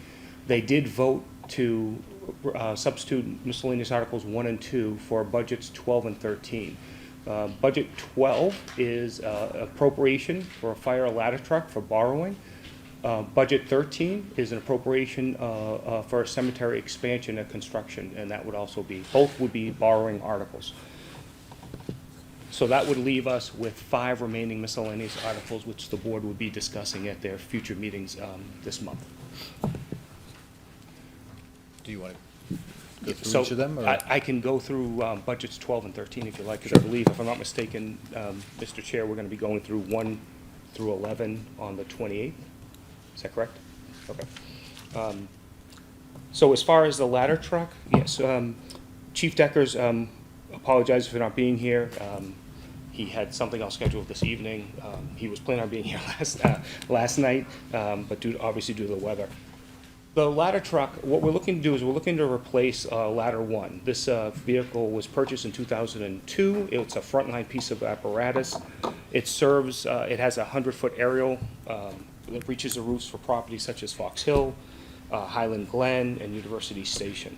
they did vote to substitute miscellaneous Articles 1 and 2 for budgets 12 and 13. Budget 12 is appropriation for a fire ladder truck for borrowing. Budget 13 is an appropriation for a cemetery expansion and construction, and that would also be, both would be borrowing articles. So that would leave us with 5 remaining miscellaneous articles, which the board would be discussing at their future meetings this month. Do you want to go through So each of them? Or? I can go through budgets 12 and 13 if you like, because I believe, if I'm not mistaken, Mr. Chair, we're going to be going through 1 through 11 on the 28th. Is that correct? Okay. So as far as the ladder truck, yes, Chief Deckers apologizes for not being here. He had something else scheduled this evening. He was planning on being here last night, but obviously due to the weather. The ladder truck, what we're looking to do is we're looking to replace ladder 1. This vehicle was purchased in 2002. It's a frontline piece of apparatus. It serves, it has a 100-foot aerial that reaches the roofs for properties such as Fox Hill, Highland Glen, and University Station.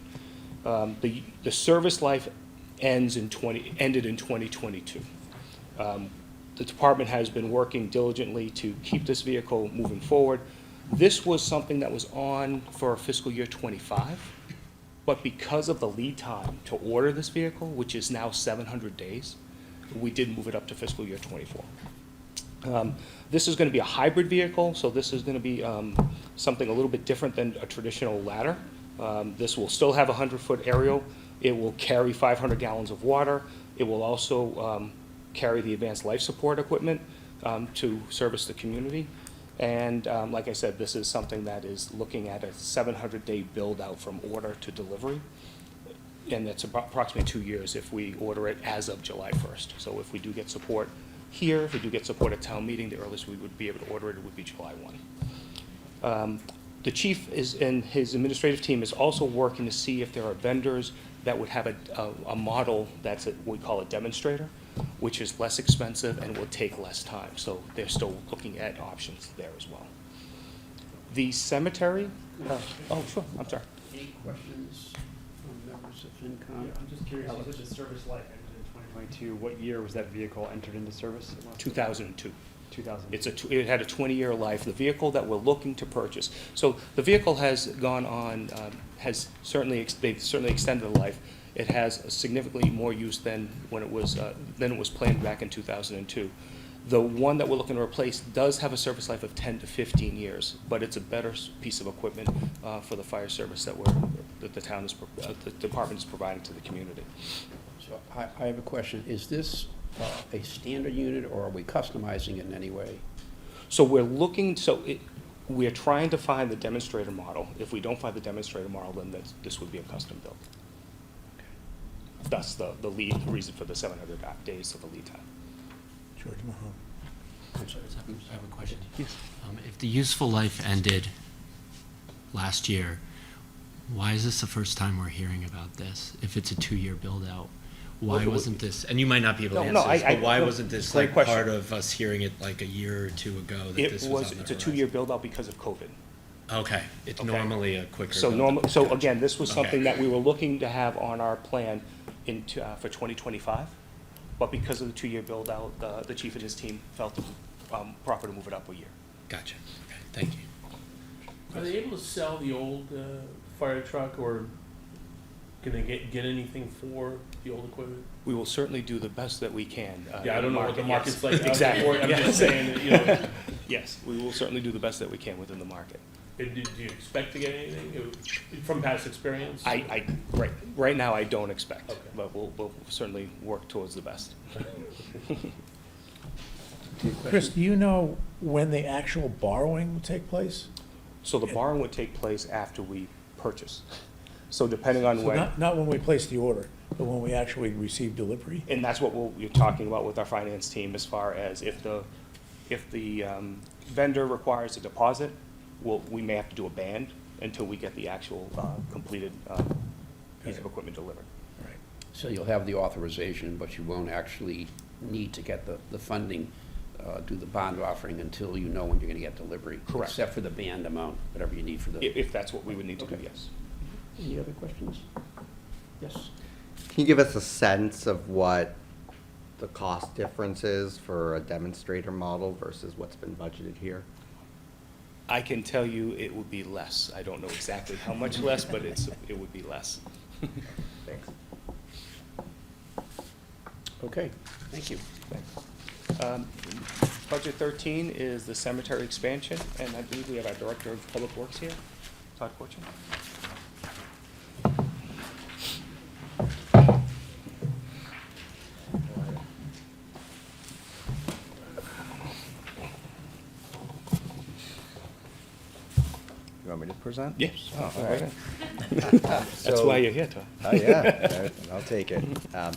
The service life ended in 2022. The department has been working diligently to keep this vehicle moving forward. This was something that was on for fiscal year 25, but because of the lead time to order this vehicle, which is now 700 days, we did move it up to fiscal year 24. This is going to be a hybrid vehicle, so this is going to be something a little bit different than a traditional ladder. This will still have a 100-foot aerial. It will carry 500 gallons of water. It will also carry the advanced life support equipment to service the community. And like I said, this is something that is looking at a 700-day build-out from order to delivery. And that's about approximately 2 years if we order it as of July 1st. So if we do get support here, if we do get support at town meeting, the earliest we would be able to order it would be July 1. The chief and his administrative team is also working to see if there are vendors that would have a model that's what we call a demonstrator, which is less expensive and will take less time. So they're still looking at options there as well. The cemetery, oh, sure, I'm sorry. Any questions from members of FinCom? I'm just curious, you said the service life ended in 2022. What year was that vehicle entered into service? 2002. 2002. It had a 20-year life. The vehicle that we're looking to purchase. So the vehicle has gone on, they've certainly extended the life. It has significantly more use than when it was planned back in 2002. The one that we're looking to replace does have a service life of 10 to 15 years, but it's a better piece of equipment for the fire service that the department is providing to the community. So I have a question. Is this a standard unit, or are we customizing it in any way? So we're trying to find the demonstrator model. If we don't find the demonstrator model, then this would be a custom build. That's the reason for the 700 days of the lead time. George Mahone. I'm sorry. I have a question. Yes. If the useful life ended last year, why is this the first time we're hearing about this? If it's a 2-year build out, Why wasn't this, and you might not be able to No, answer this, but why no, wasn't this great like question. part of us hearing it like a year or two ago that this was on the It's a horizon? 2-year build-out because of COVID. Okay, it's Okay. normally a quicker. So build-up. so Gotcha. again, this was Okay. something that we were looking to have on our plan for 2025, but because of the 2-year build-out, the chief and his team felt it proper to move it up a year. Gotcha, okay, thank you. Are they able to sell the old fire truck, or can they get anything for the old equipment? We will certainly do the best that we can. Yeah, I don't know what the market's like. Exactly. I'm just saying, that, you know, Yes, we will certainly do the best that we can within the market. do you expect to get anything from past experience? Right now, I don't expect, Okay. but we'll certainly work towards the best. Chris, do you know when the actual borrowing will take place? So the borrowing would take place after we purchase. So depending on So when. not when we place the order, but when we actually receive delivery? And that's what we're talking about with our finance team, as far as if the vendor requires a deposit, we may have to do a band until we get the actual completed piece of equipment delivered. Right. So you'll have the authorization, but you won't actually need to get the funding, do the bond offering until you know when you're gonna get delivery. Correct. Except for the band amount, whatever you need for the. If that's what we would need to do, Okay. yes. Any other questions? Yes? Can you give us a sense of what the cost difference is for a demonstrator model versus what's been budgeted here? I can tell you it would be less. I don't know exactly how much less, but it would be less. Thanks. Okay, thank you. Budget 13 is the cemetery expansion, and I believe we have our Director of Public Works here, Todd Fortune. You want me to present? Yes. Oh, all right. That's why you're here, Todd. Oh, yeah, I'll take it.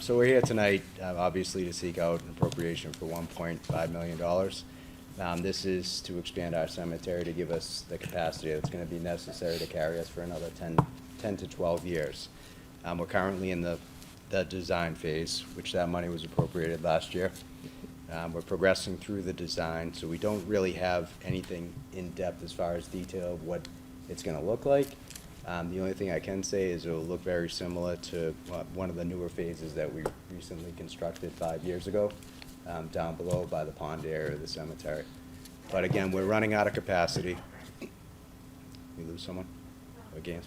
So we're here tonight, obviously, to seek out an appropriation for $1.5 million. This is to expand our cemetery to give us the capacity that's going to be necessary to carry us for another 10 to 12 years. We're currently in the design phase, which that money was appropriated last year. We're progressing through the design, so we don't really have anything in depth as far as detail of what it's going to look like. The only thing I can say is it'll look very similar to one of the newer phases that we recently constructed 5 years ago, down below by the pond area of the cemetery. But again, we're running out of capacity. We lose someone? Again?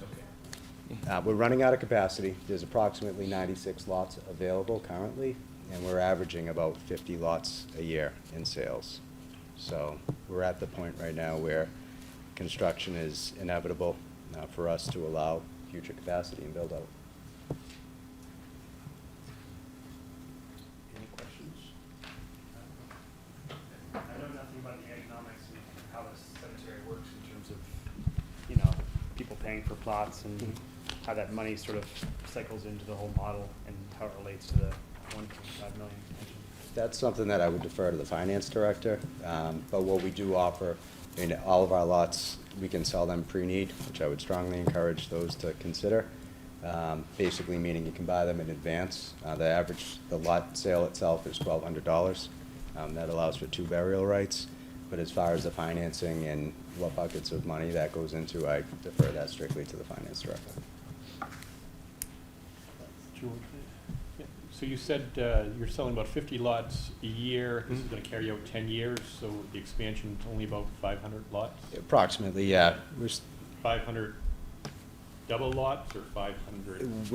We're running out of capacity. There's approximately 96 lots available currently, and we're averaging about 50 lots a year in sales. So we're at the point right now where construction is inevitable for us to allow future capacity and build out. Any questions? I know nothing about the economics and how the cemetery works in terms of, people paying for plots and how that money sort of cycles into the whole model and how it relates to the 1.5 million mentioned. That's something that I would defer to the finance director, but what we do offer, all of our lots, we can sell them pre-need, which I would strongly encourage those to consider. Basically meaning you can buy them in advance. The lot sale itself is $1,200. That allows for 2 burial rights, but as far as the financing and what buckets of money that goes into, I defer that strictly to the finance director. George? Yeah. So you said you're selling about 50 lots a year. This is going to carry out 10 years, so the expansion is only about 500 lots? Approximately, yeah. 500 double lots or 500?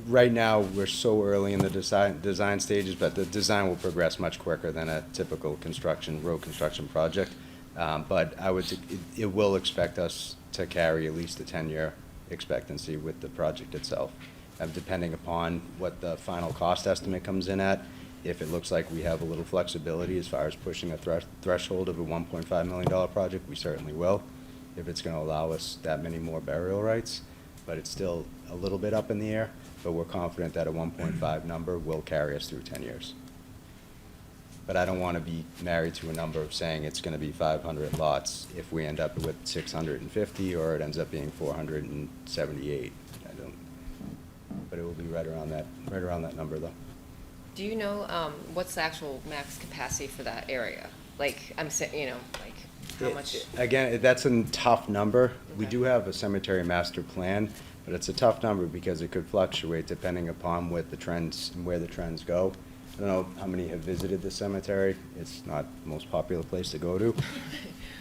Right now, we're so early in the design stages, but the design will progress much quicker than a typical road construction project. But it will expect us to carry at least a 10-year expectancy with the project itself. Depending upon what the final cost estimate comes in at, if it looks like we have a little flexibility as far as pushing a threshold of a $1.5 million project, we certainly will, if it's going to allow us that many more burial rights. But it's still a little bit up in the air, but we're confident that a 1.5 number will carry us through 10 years. But I don't want to be married to a number of saying it's going to be 500 lots if we end up with 650 or it ends up being 478. But it will be right around that number, though. Do you know, what's the actual max capacity for that area? Like, I'm saying, you know, like, how much? Again, that's a tough number. We Okay. do have a cemetery master plan, but it's a tough number because it could fluctuate depending upon what the trends, and where the trends go. I don't know how many have visited the cemetery. It's not the most popular place to go to.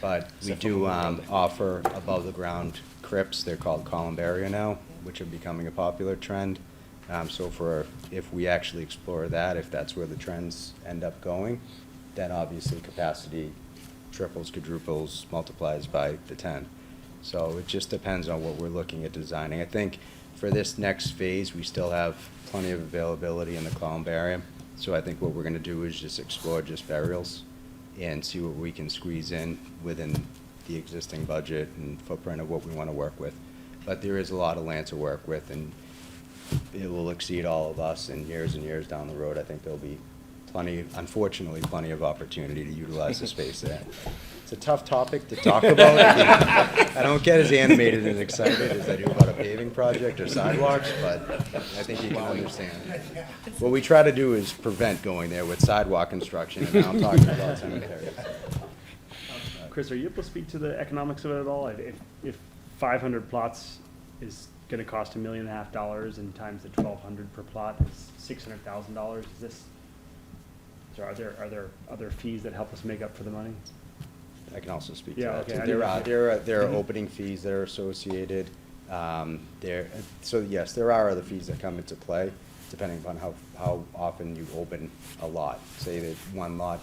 But we do offer above-the-ground crypts. They're called columbaria now, which are becoming a popular trend. So if we actually explore that, if that's where the trends end up going, then obviously capacity triples, quadruples, multiplies by the 10. So it just depends on what we're looking at designing. I think for this next phase, we still have plenty of availability in the columbarium. So I think what we're gonna do is just explore just burials and see what we can squeeze in within the existing budget and footprint of what we wanna work with. But there is a lot of land to work with, and it will exceed all of us in years and years down the road. I think there'll be unfortunately, plenty of opportunity to utilize the space there. It's a tough topic to talk about. I don't get as animated and excited as I do about a paving project or sidewalks, but I think you can understand. What we try to do is prevent going there with sidewalk construction, and now I'm talking about cemeteries. Chris, are you able to speak to the economics of it at all? If 500 plots is gonna cost $1.5 million and times the 1,200 per plot is $600,000, is this, so are there other fees that help us make up for the money? I can also speak to Yeah, that. okay. too. There are opening fees that are associated. So yes, there are other fees that come into play, depending upon how often you open a lot. Say that one lot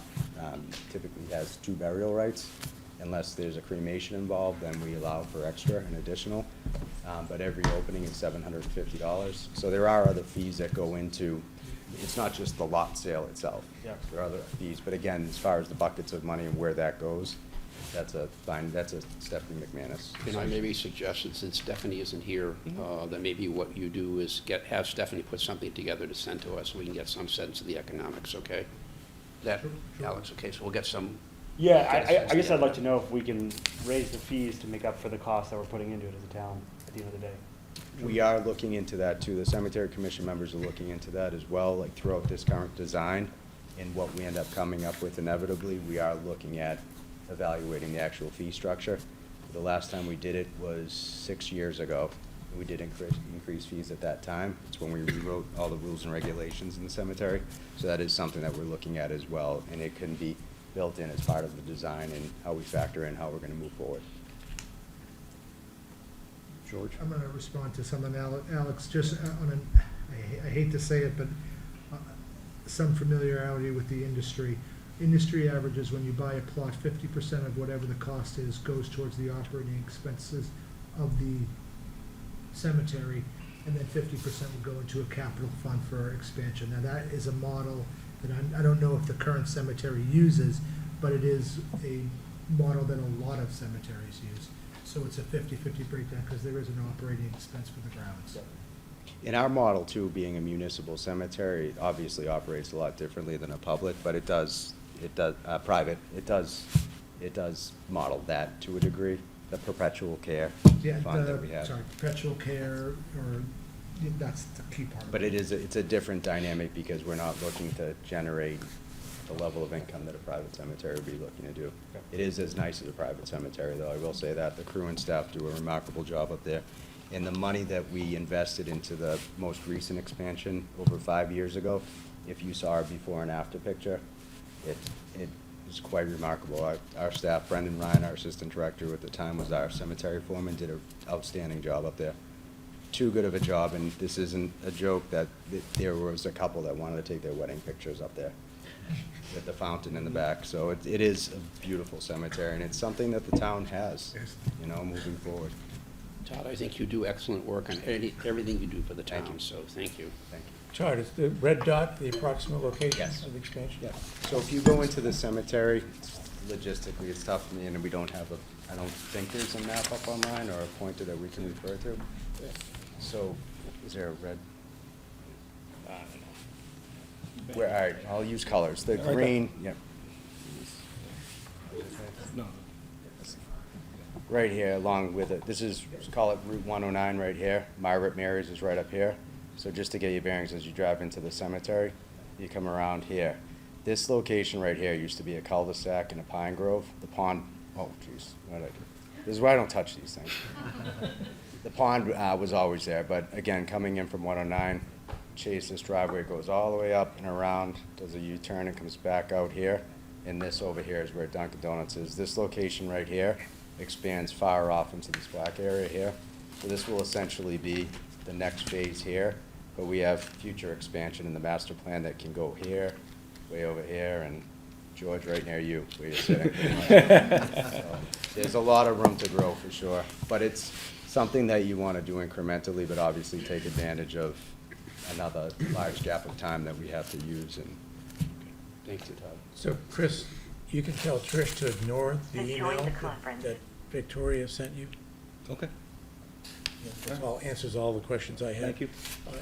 typically has 2 burial rights. Unless there's a cremation involved, then we allow for extra and additional. But every opening is $750. So there are other fees that go into, it's not just the lot sale itself. Yeah. There are other fees, but again, as far as the buckets of money and where that goes, that's a Stephanie McManus. Can I maybe suggest, that since Stephanie isn't here, that maybe what you do is have Stephanie put something together to send to us so we can get some sense of the economics, okay? That, Alex, okay, so we'll get some. Yeah, I guess I'd like to know if we can raise the fees to make up for the cost that we're putting into it as a town at the end of the day. We are looking into that too. The cemetery commission members are looking into that as well, like throughout this current design and what we end up coming up with inevitably. We are looking at evaluating the actual fee structure. The last time we did it was 6 years ago. We did increase fees at that time. It's when we rewrote all the rules and regulations in the cemetery. So that is something that we're looking at as well, and it can be built in as part of the design and how we factor in how we're going to move forward. George? I'm going to respond to something, Alex, just on I hate to say it, but some familiarity with the industry. Industry averages, when you buy a plot, 50% of whatever the cost is goes towards the operating expenses of the cemetery, and then 50% will go into a capital fund for expansion. Now, that is a model that I don't know if the current cemetery uses, but it is a model that a lot of cemeteries use. So it's a 50-50 breakdown because there is an operating expense for the grounds. In our model too, being a municipal cemetery, it obviously operates a lot differently than a public, but it does private. It does model that to a degree, the perpetual care fund that we have. Sorry, perpetual care, or that's the key part. But it's a different dynamic because we're not looking to generate the level of income that a private cemetery would be looking to do. It is as nice as a private cemetery, though, I will say that. The crew and staff do a remarkable job up there. And the money that we invested into the most recent expansion over 5 years ago, if you saw our before and after picture, it is quite remarkable. Our staff, Brendan Ryan, our assistant director who at the time was our cemetery foreman, did an outstanding job up there. Too good of a job, and this isn't a joke, that there was a couple that wanted to take their wedding pictures up there with the fountain in the back. So it is a beautiful cemetery, and it's something that the town has, moving forward. Todd, I think you do excellent work on everything you do for the town, so thank you. Thank you. Todd, is the red dot the approximate location Yes. of the expansion? Yeah. So if you go into the cemetery, logistically, it's tough, and we don't have I don't think there's a map up online or a pointer that we can refer to. So, is there a red? All right, I'll use colors. The green, yep. Right here, along with it. This is, call it Route 109 right here. Margaret Mary's is right up here. So just to get your bearings as you drive into the cemetery, you come around here. This location right here used to be a cul-de-sac and a pine grove. The pond, oh geez, what did I do? This is why I don't touch these things. The pond was always there, but again, coming in from 109, Chase, this driveway goes all the way up and around, does a U-turn and comes back out here. And this over here is where Dunkin' Donuts is. This location right here expands far off into this black area here. So this will essentially be the next phase here, but we have future expansion in the master plan that can go here, way over here, and George, right near you, where you're sitting. So, there's a lot of room to grow for sure, but it's something that you want to do incrementally, but obviously take advantage of another large gap of time that we have to use. And thank you, Todd. So, Chris, you can tell Trish to ignore the email that Victoria sent you. Okay. That all answers all the questions I had. Thank you.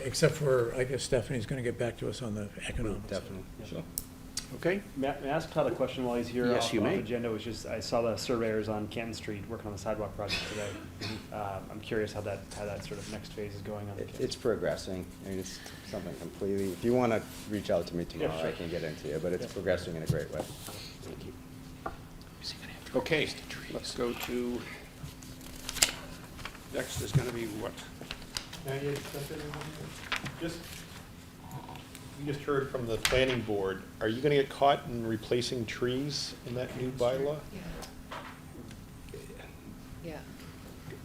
Except for, I guess Stephanie's going to get back to us on the economics. Definitely. Sure. Okay? May I ask Todd a question while he's here? Yes, you off may. the agenda was just, I saw the surveyors on Canton Street working on the sidewalk project today. I'm curious how that sort of next phase is going on. It's progressing. I mean, it's something completely, if you want to reach out to me tomorrow, Yeah, sure. I can get into it, but it's progressing in a great way. Thank you. Okay, let's go to, next is going to be what? Just, we just heard from the planning board. Are you gonna get caught in replacing trees in that new bylaw? Yeah.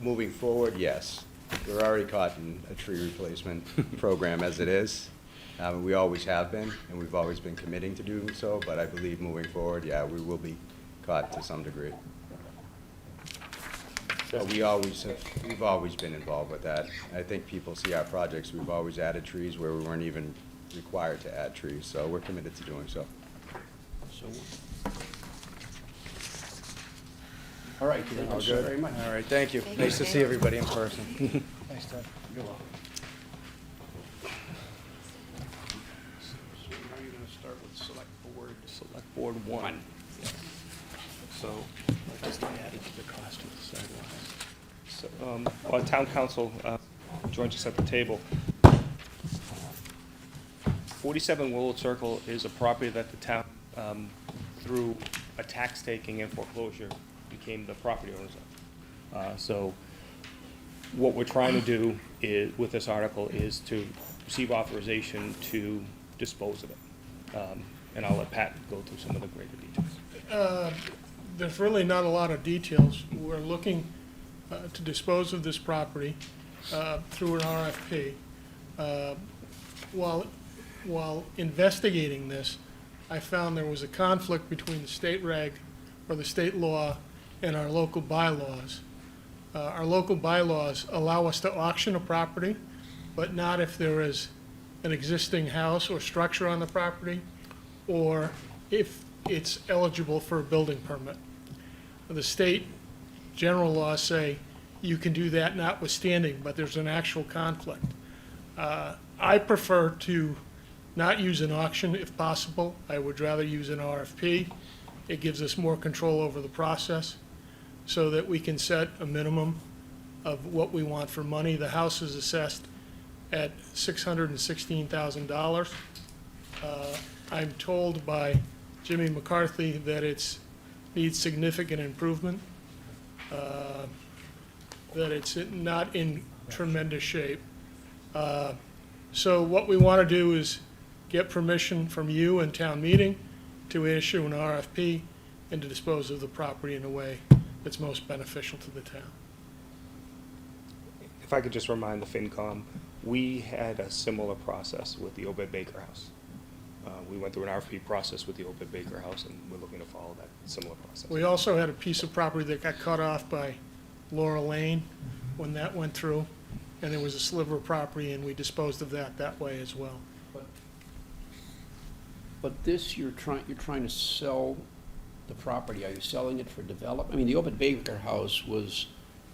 Moving forward, yes. We're already caught in a tree replacement program as it is. We always have been, and we've always been committing to doing so, but I believe moving forward, yeah, we will be caught to some degree. But we've always been involved with that. I think people see our projects, we've always added trees where we weren't even required to add trees, so we're committed to doing so. All right, thank you so very much. All right, thank you. Thank Nice you. to see everybody in person. Thanks, Todd. You're welcome. So now you're going to start with select board. Select Board 1. So, just added to the cost of the sidewalks. So, our town council joins us at the table. 47 Willard Circle is a property that the town, through a tax taking and foreclosure, became the property owners of. So what we're trying to do is, with this article, is to receive authorization to dispose of it. And I'll let Pat go through some of the greater details. There's really not a lot of details. We're looking to dispose of this property through an RFP. While investigating this, I found there was a conflict between the state reg, or the state law, and our local bylaws. Our local bylaws allow us to auction a property, but not if there is an existing house or structure on the property, or if it's eligible for a building permit. The state general laws say you can do that notwithstanding, but there's an actual conflict. I prefer to not use an auction if possible. I would rather use an RFP. It gives us more control over the process so that we can set a minimum of what we want for money. The house is assessed at $616,000. I'm told by Jimmy McCarthy that it needs significant improvement, that it's not in tremendous shape. So what we want to do is get permission from you and town meeting to issue an RFP and to dispose of the property in a way that's most beneficial to the town. If I could just remind the FinCom, we had a similar process with the Obed Baker House. We went through an RFP process with the Obed Baker House, and we're looking to follow that similar process. We also had a piece of property that got cut off by Laura Lane when that went through, and there was a sliver of property, and we disposed of that way as well. But this, you're trying to sell the property. Are you selling it for development? I mean, the Obed Baker house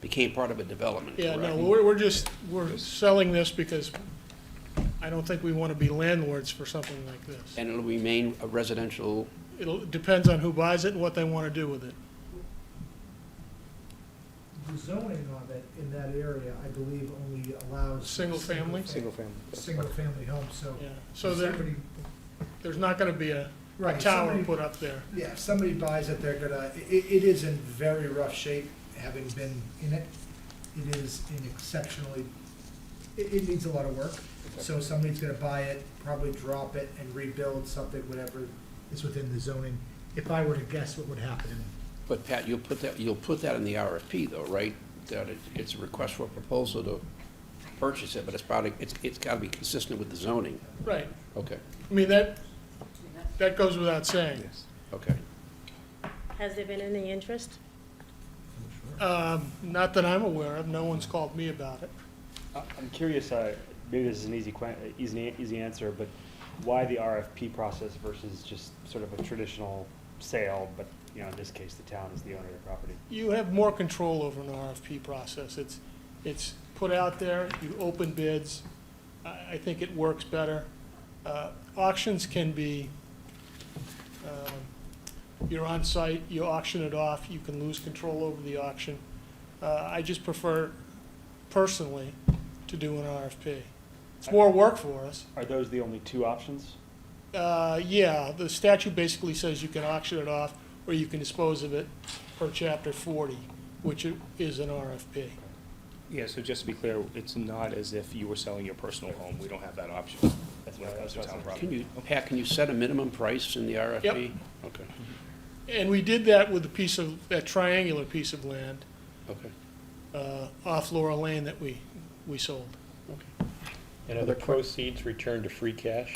became part of a development, Yeah, correct? no, we're selling this because I don't think we want to be landlords for something like this. And it'll remain a residential, It depends on who buys it and what they want to do with it. The zoning on it in that area, I believe, only allows. Single family? Single family. Single-family homes, so. Yeah, so if there, somebody There's not gonna be a Right, tower somebody- put up there. Yeah, if somebody buys it, they're gonna, it is in very rough shape, having been in it. It is in exceptionally, it needs a lot of work. So somebody's gonna buy it, probably drop it and rebuild something, whatever is within the zoning. If I were to guess what would happen, But Pat, you'll put that in the RFP though, right? That it's a request for a proposal to purchase it, but it's gotta be consistent with the zoning. Right. Okay, I mean, that goes without saying. okay. Has there been any interest? Not that I'm aware of. No one's called me about it. I'm curious, maybe this is an easy answer, but why the RFP process versus just sort of a traditional sale, but, you know, in this case, the town is the owner of the property? You have more control over an RFP process. It's put out there, you open bids. I think it works better. Auctions can be, you're on site, you auction it off, you can lose control over the auction. I just prefer, personally, to do an RFP. It's more work for us. Are those the only two options? Yeah, the statute basically says you can auction it off, or you can dispose of it per chapter 40, which is an RFP. Yeah, so just to be clear, it's not as if you were selling your personal home. We don't have that option. That's when it comes to town property. Pat, can you set a minimum price in the RFP? Yep. Okay, And we did that with that triangular piece of land okay. off Laura Lane that we sold. And are the proceeds returned to free cash?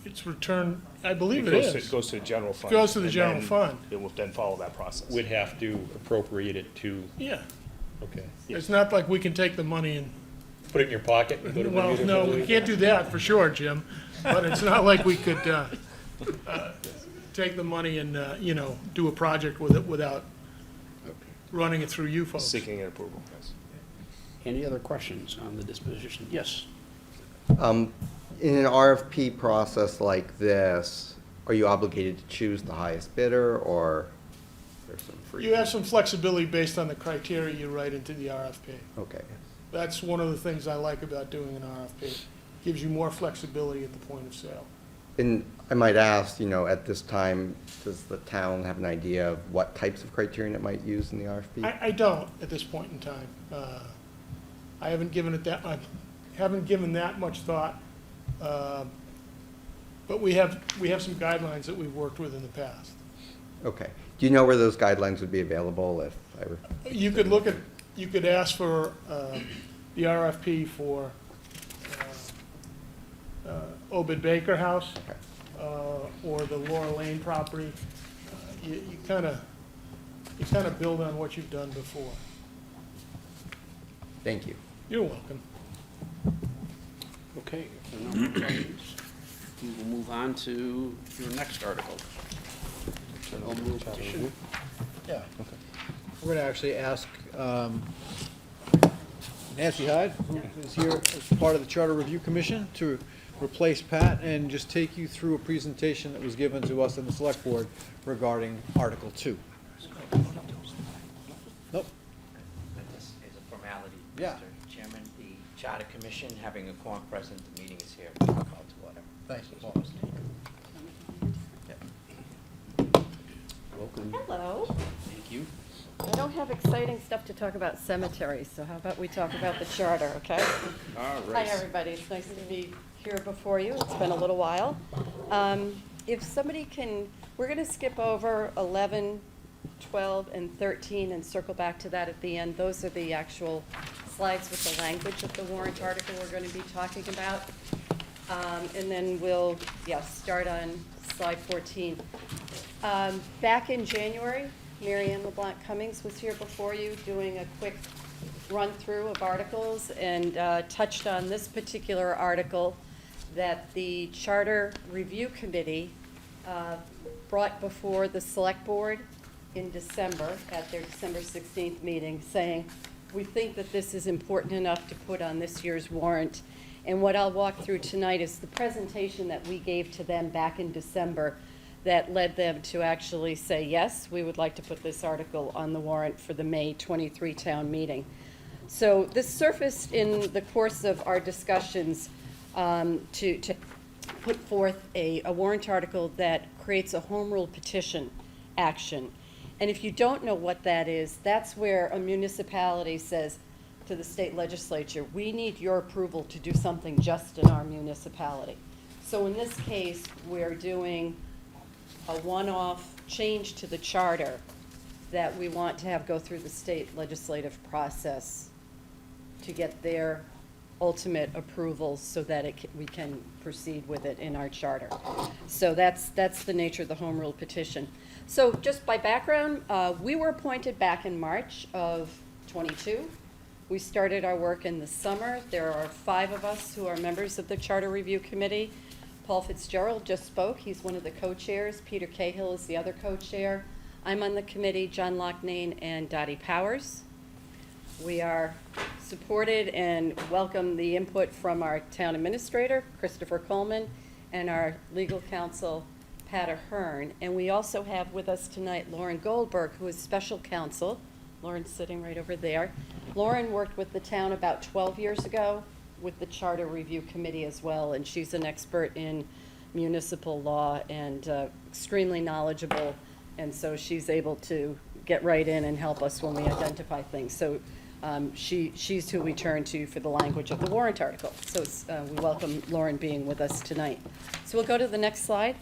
It's returned, I believe it goes to- is. It goes to the general fund. Goes to the and general then fund. It will then follow that process. We'd have to appropriate it to, Yeah. okay. It's not like we can take the money and, Put it in your pocket and go to well, Bermuda no, for the we week? can't do that for sure, Jim. But it's not like we could take the money and, do a project with it without running it through you folks. Seeking an approval, yes. Any other questions on the disposition? Yes. In an RFP process like this, are you obligated to choose the highest bidder, or there's some free? You have some flexibility based on the criteria you write into the RFP. Okay. That's one of the things I like about doing an RFP. Gives you more flexibility at the point of sale. And I might ask, at this time, does the town have an idea of what types of criterion it might use in the RFP? I don't at this point in time. I haven't given it that much thought. But we have some guidelines that we've worked with in the past. Okay. Do you know where those guidelines would be available if I were? You could ask for the RFP for Obed Baker House or the Laura Lane property. You kind of build on what you've done before. Thank you. You're welcome. Okay, if there are no more questions, we will move on to your next article. Home rule petition. Yeah. We're going to actually ask Nancy Hyde, who is here as part of the Charter Review Commission, to replace Pat and just take you through a presentation that was given to us in the Select Board regarding Article 2. Nope. This is a formality, Yeah. Mr. Chairman. The Charter Commission, having a quorum present, the meeting is here. Call to order. Thanks, Paul. Welcome. Hello. Thank you. I don't have exciting stuff to talk about cemeteries, so how about we talk about the charter, okay? All Hi, right. everybody. It's nice to be here before you. It's been a little while. If somebody can, we're going to skip over 11, 12, and 13 and circle back to that at the end. Those are the actual slides with the language of the warrant article we're going to be talking about. And then we'll, start on slide 14. Back in January, Mary Ann LeBlanc Cummings was here before you doing a quick run-through of articles and touched on this particular article that the Charter Review Committee brought before the Select Board in December at their December 16th meeting, saying, we think that this is important enough to put on this year's warrant. And what I'll walk through tonight is the presentation that we gave to them back in December that led them to actually say, yes, we would like to put this article on the warrant for the May 23 town meeting. So this surfaced in the course of our discussions to put forth a warrant article that creates a home rule petition action. And if you don't know what that is, that's where a municipality says to the state legislature, we need your approval to do something just in our municipality. So in this case, we're doing a one-off change to the charter that we want to have go through the state legislative process to get their ultimate approvals so that we can proceed with it in our charter. So that's the nature of the home rule petition. So just by background, we were appointed back in March of '22. We started our work in the summer. There are 5 of us who are members of the Charter Review Committee. Paul Fitzgerald just spoke. He's one of the co-chairs. Peter Cahill is the other co-chair. I'm on the committee, John Loughnane and Dottie Powers. We are supported and welcome the input from our town administrator, Christopher Coleman, and our legal counsel, Pat Ahern. And we also have with us tonight Lauren Goldberg, who is special counsel. Lauren's sitting right over there. Lauren worked with the town about 12 years ago with the Charter Review Committee as well, and she's an expert in municipal law and extremely knowledgeable, and so she's able to get right in and help us when we identify things. So she's who we turn to for the language of the warrant article. So we welcome Lauren being with us tonight. So we'll go to the next slide.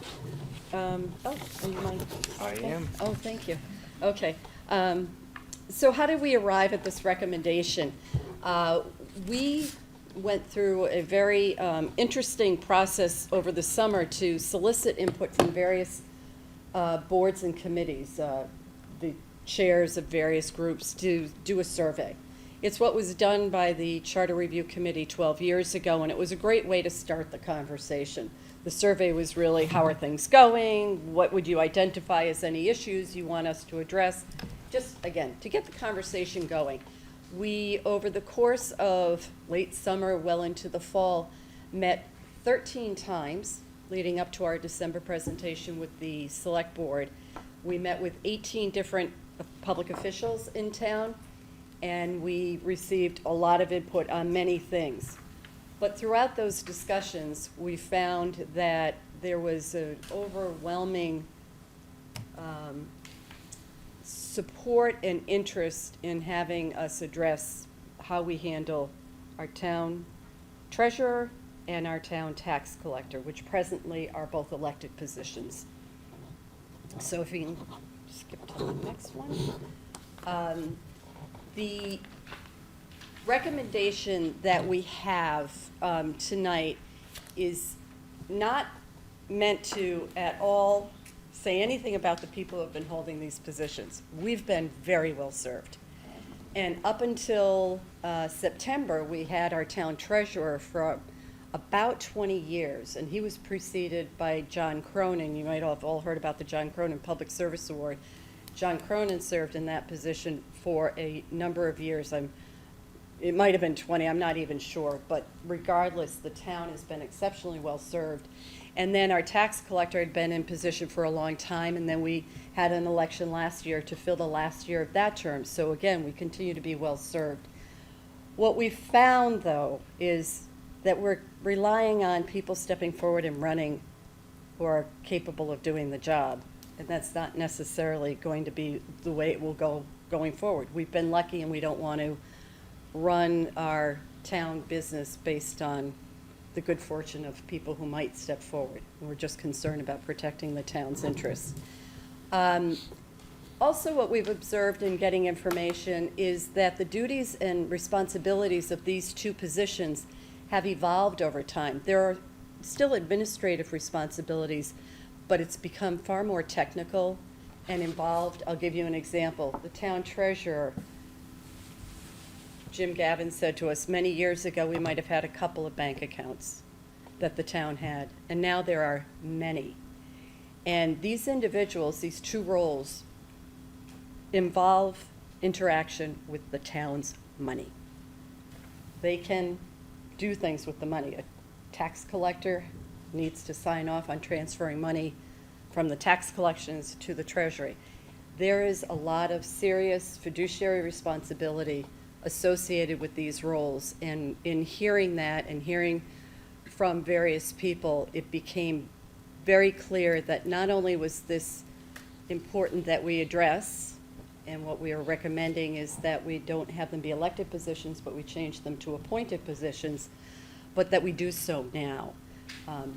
Are you mind? I am. Oh, thank you. Okay. So how did we arrive at this recommendation? We went through a very interesting process over the summer to solicit input from various boards and committees, the chairs of various groups, to do a survey. It's what was done by the Charter Review Committee 12 years ago, and it was a great way to start the conversation. The survey was really, how are things going? What would you identify as any issues you want us to address? Just, again, to get the conversation going. We, over the course of late summer, well into the fall, met 13 times leading up to our December presentation with the Select Board. We met with 18 different public officials in town, and we received a lot of input on many things. But throughout those discussions, we found that there was an overwhelming support and interest in having us address how we handle our town treasurer and our town tax collector, which presently are both elected positions. So if you can skip to the next one. The recommendation that we have tonight is not meant to at all say anything about the people who have been holding these positions. We've been very well served. And up until September, we had our town treasurer for about 20 years, and he was preceded by John Cronin. You might have all heard about the John Cronin Public Service Award. John Cronin served in that position for a number of years. It might have been 20, I'm not even sure, but regardless, the town has been exceptionally well served. And then our tax collector had been in position for a long time, and then we had an election last year to fill the last year of that term. So again, we continue to be well served. What we found, though, is that we're relying on people stepping forward and running who are capable of doing the job. And that's not necessarily going to be the way it will go going forward. We've been lucky, and we don't want to run our town business based on the good fortune of people who might step forward. We're just concerned about protecting the town's interests. Also, what we've observed in getting information is that the duties and responsibilities of these two positions have evolved over time. There are still administrative responsibilities, but it's become far more technical and involved. I'll give you an example. The town treasurer, Jim Gavin, said to us many years ago we might have had a couple of bank accounts that the town had, and now there are many. And these individuals, these two roles, involve interaction with the town's money. They can do things with the money. A tax collector needs to sign off on transferring money from the tax collections to the treasury. There is a lot of serious fiduciary responsibility associated with these roles, and in hearing that and hearing from various people, it became very clear that not only was this important that we address, and what we are recommending is that we don't have them be elected positions, but we change them to appointed positions, but that we do so now.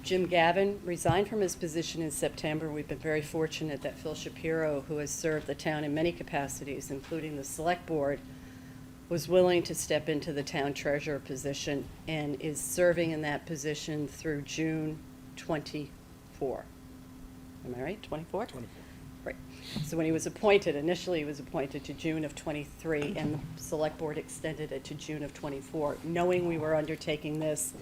Jim Gavin resigned from his position in September. We've been very fortunate that Phil Shapiro, who has served the town in many capacities, including the select board, was willing to step into the town treasurer position and is serving in that position through June 24. Am I right, 24? 24. Right. So when he was appointed, initially he was appointed to June of 23, and the select board extended it to June of 24, knowing we were undertaking this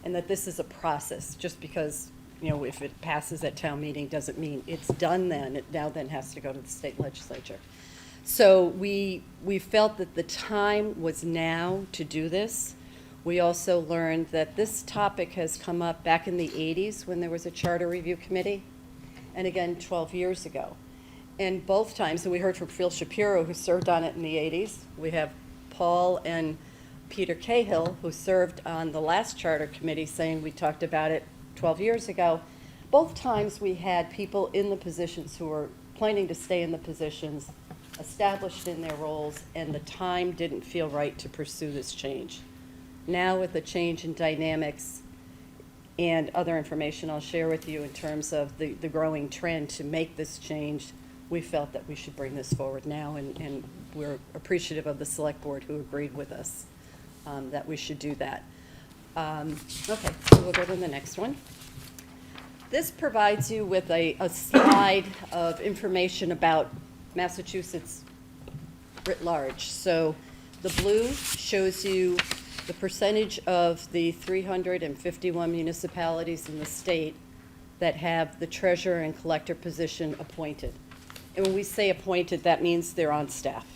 and that this is a process. Just because, you know, if it passes at town meeting doesn't mean it's done then. It now then has to go to the state legislature. So we felt that the time was now to do this. We also learned that this topic has come up back in the 80s when there was a charter review committee, and again 12 years ago. And both times, and we heard from Phil Shapiro, who served on it in the 80s. We have Paul and Peter Cahill, who served on the last charter committee, saying we talked about it 12 years ago. Both times we had people in the positions who were planning to stay in the positions, established in their roles, and the time didn't feel right to pursue this change. Now, with the change in dynamics and other information I'll share with you in terms of the growing trend to make this change, we felt that we should bring this forward now, and we're appreciative of the select board who agreed with us that we should do that. Okay, so we'll go to the next one. This provides you with a slide of information about Massachusetts writ large. So the blue shows you the percentage of the 351 municipalities in the state that have the treasurer and collector position appointed. And when we say appointed, that means they're on staff.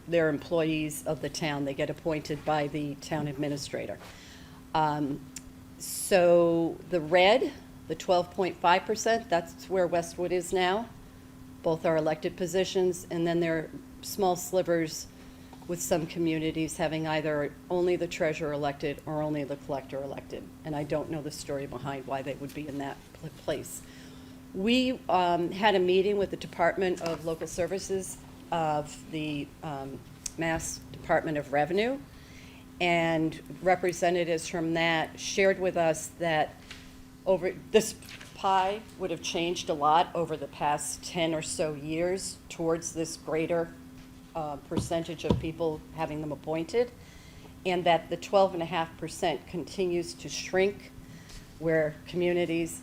They're employees of the town. They get appointed by the town administrator. So the red, the 12.5%, that's where Westwood is now. Both are elected positions, and then there are small slivers with some communities having either only the treasurer elected or only the collector elected. And I don't know the story behind why they would be in that place. We had a meeting with the Department of Local Services of the Mass Department of Revenue, and representatives from that shared with us that over this pie would have changed a lot over the past 10 or so years towards this greater percentage of people having them appointed, and that the 12.5% continues to shrink, where communities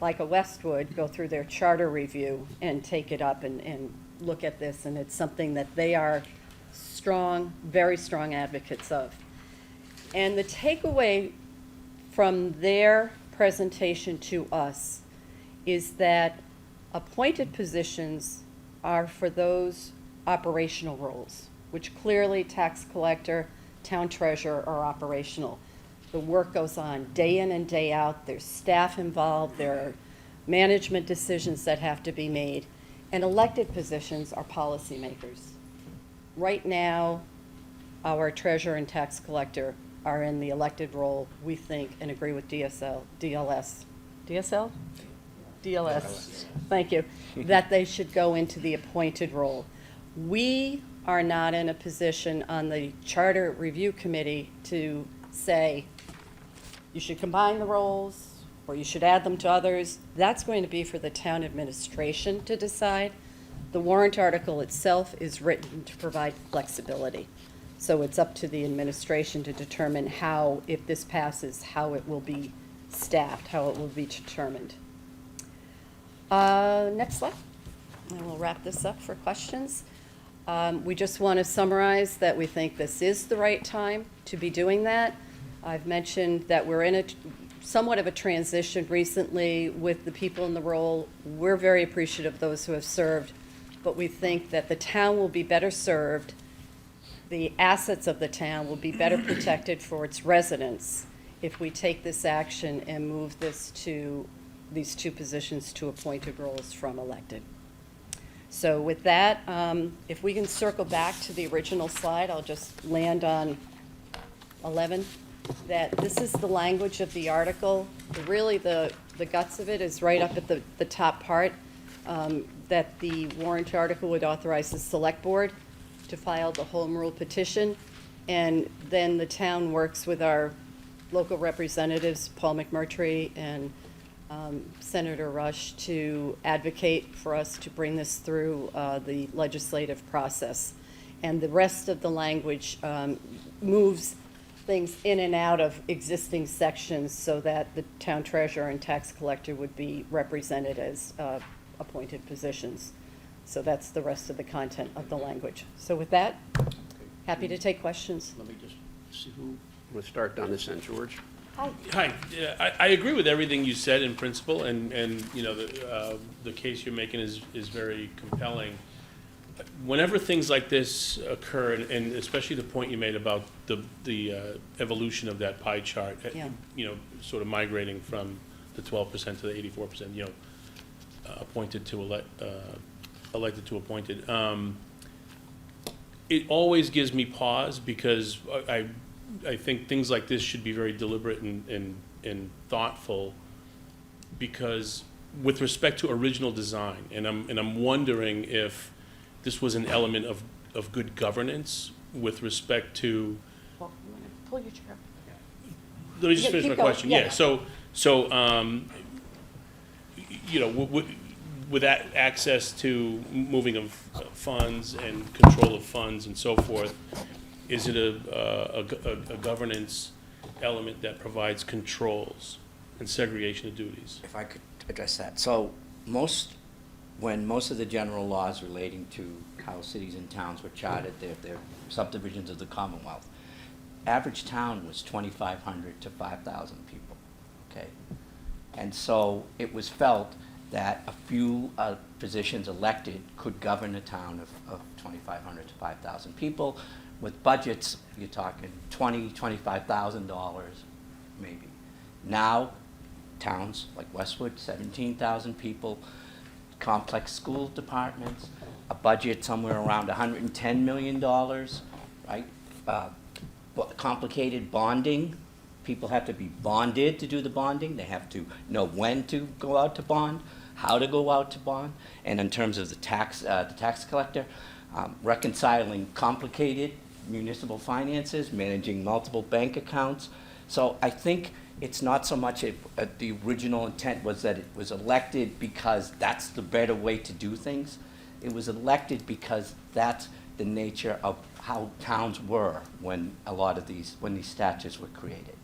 like a Westwood go through their charter review and take it up and look at this, and it's something that they are strong, very strong advocates of. And the takeaway from their presentation to us is that appointed positions are for those operational roles, which clearly tax collector, town treasurer are operational. The work goes on day in and day out. There's staff involved. There are management decisions that have to be made. And elected positions are policymakers. Right now, our treasurer and tax collector are in the elected role, we think, and agree with DLS, thank you, that they should go into the appointed role. We are not in a position on the Charter Review Committee to say, you should combine the roles, or you should add them to others. That's going to be for the town administration to decide. The warrant article itself is written to provide flexibility. So it's up to the administration to determine how, if this passes, how it will be staffed, how it will be determined. Next slide. And we'll wrap this up for questions. We just want to summarize that we think this is the right time to be doing that. I've mentioned that we're in a somewhat of a transition recently with the people in the role. We're very appreciative of those who have served, but we think that the town will be better served, the assets of the town will be better protected for its residents if we take this action and move this to these two positions to appointed roles from elected. So with that, if we can circle back to the original slide, I'll just land on 11. that this is the language of the article. Really, the guts of it is right up at the top part, that the warrant article would authorize the select board to file the home rule petition, and then the town works with our local representatives, Paul McMurtry and Senator Rush, to advocate for us to bring this through the legislative process. And the rest of the language moves things in and out of existing sections so that the town treasurer and tax collector would be represented as appointed positions. So that's the rest of the content of the language. So with that, happy to take questions. Let me just see who will start down this end. George? Hi. Hi, yeah, I agree with everything you said in principle, and you know, the case you're making is very compelling. Whenever things like this occur, and especially the point you made about the evolution of that pie chart, Yeah. you know, sort of migrating from the 12% to the 84%, you know, appointed to elected to appointed. It always gives me pause because I think things like this should be very deliberate and thoughtful, because with respect to original design, and I'm wondering if this was an element of good governance with respect to. Well, you want to pull your chair up? Let me just Yeah, finish keep my going. question. Yeah. Yeah. So you know, with that access to moving of funds and control of funds and so forth, is it a governance element that provides controls and segregation of duties? If I could address that. So when most of the general laws relating to how cities and towns were chartered, they're subdivisions of the Commonwealth, average town was 2,500 to 5,000 people, okay? And so it was felt that a few positions elected could govern a town of 2,500 to 5,000 people. With budgets, you're talking $25,000 maybe. Now, towns like Westwood, 17,000 people, complex school departments, a budget somewhere around $110 million, right? Complicated bonding. People have to be bonded to do the bonding. They have to know when to go out to bond, how to go out to bond, and in terms of the tax collector, reconciling complicated municipal finances, managing multiple bank accounts. So I think it's not so much the original intent was that it was elected because that's the better way to do things. It was elected because that's the nature of how towns were when when these statutes were created.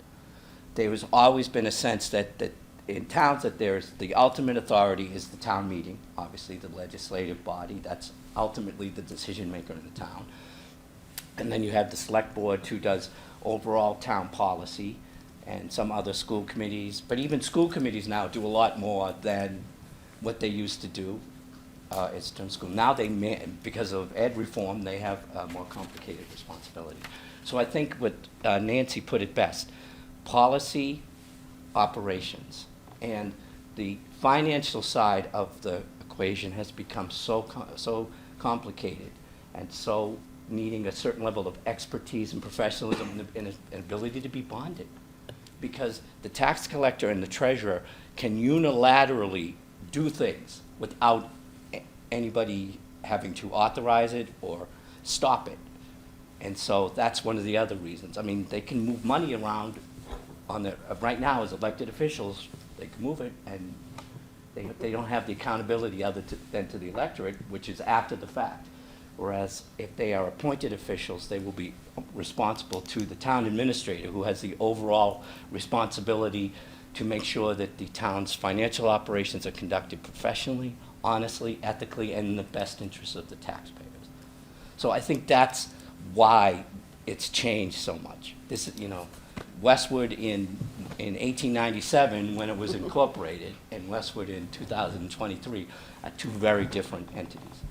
There has always been a sense that in towns that there's the ultimate authority is the town meeting, obviously the legislative body, that's ultimately the decision maker in the town. And then you have the select board who does overall town policy, and some other school committees, but even school committees now do a lot more than what they used to do at Stern School. Now because of ed reform, they have a more complicated responsibility. So I think what Nancy put it best, policy, operations, and the financial side of the equation has become so complicated and so needing a certain level of expertise and professionalism and an ability to be bonded. Because the tax collector and the treasurer can unilaterally do things without anybody having to authorize it or stop it. And so that's one of the other reasons. I mean, they can move money around right now as elected officials, they can move it, and they don't have the accountability than to the electorate, which is after the fact. Whereas if they are appointed officials, they will be responsible to the town administrator, who has the overall responsibility to make sure that the town's financial operations are conducted professionally, honestly, ethically, and in the best interest of the taxpayers. So I think that's why it's changed so much. This is, Westwood in 1897, when it was incorporated, and Westwood in 2023 are two very different entities.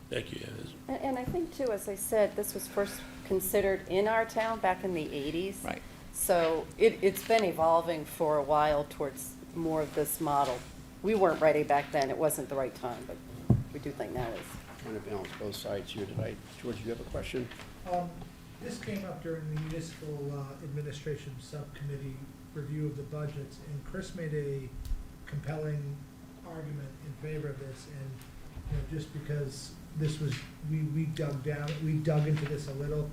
Thank you. And I think too, as I said, this was first considered in our town back in the 80s. Right. So it's been evolving for a while towards more of this model. We weren't ready back then. It wasn't the right time, but we do think now is. Trying to balance both sides here tonight. George, do you have a question? This came up during the municipal administration subcommittee review of the budgets, and Chris made a compelling argument in favor of this, and, you know, just because this was, we dug into this a little,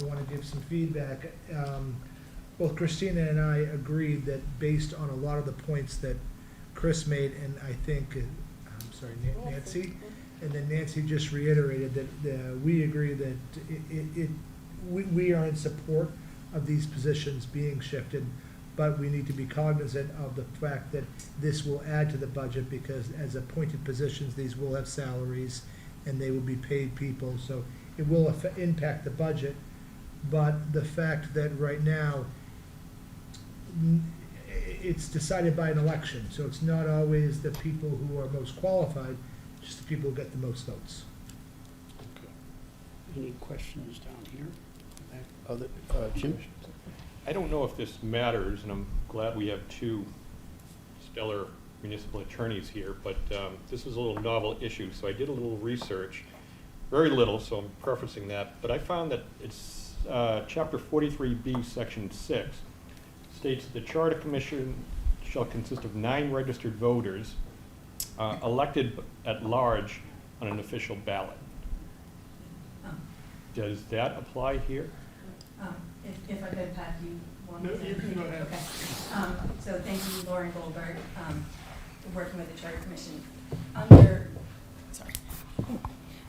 I want to give some feedback. Both Christina and I agreed that based on a lot of the points that Chris made, and I think, I'm sorry, Nancy, and then Nancy just reiterated that we agree that we are in support of these positions being shifted, but we need to be cognizant of the fact that this will add to the budget, because as appointed positions, these will have salaries and they will be paid people, so it will impact the budget. But the fact that right now, it's decided by an election, so it's not always the people who are most qualified, just the people who get the most votes. Any questions down here? Other, Jim? I don't know if this matters, and I'm glad we have two stellar municipal attorneys here, but this is a little novel issue, so I did a little research. Very little, so I'm prefacing that, but I found that it's Chapter 43B, Section 6, states that the Charter Commission shall consist of 9 registered voters elected at large on an official ballot. Does that apply here? If I could, Pat, do you want No, to? you can go ahead. Okay. So thank you, Lauren Goldberg, working with the Charter Commission.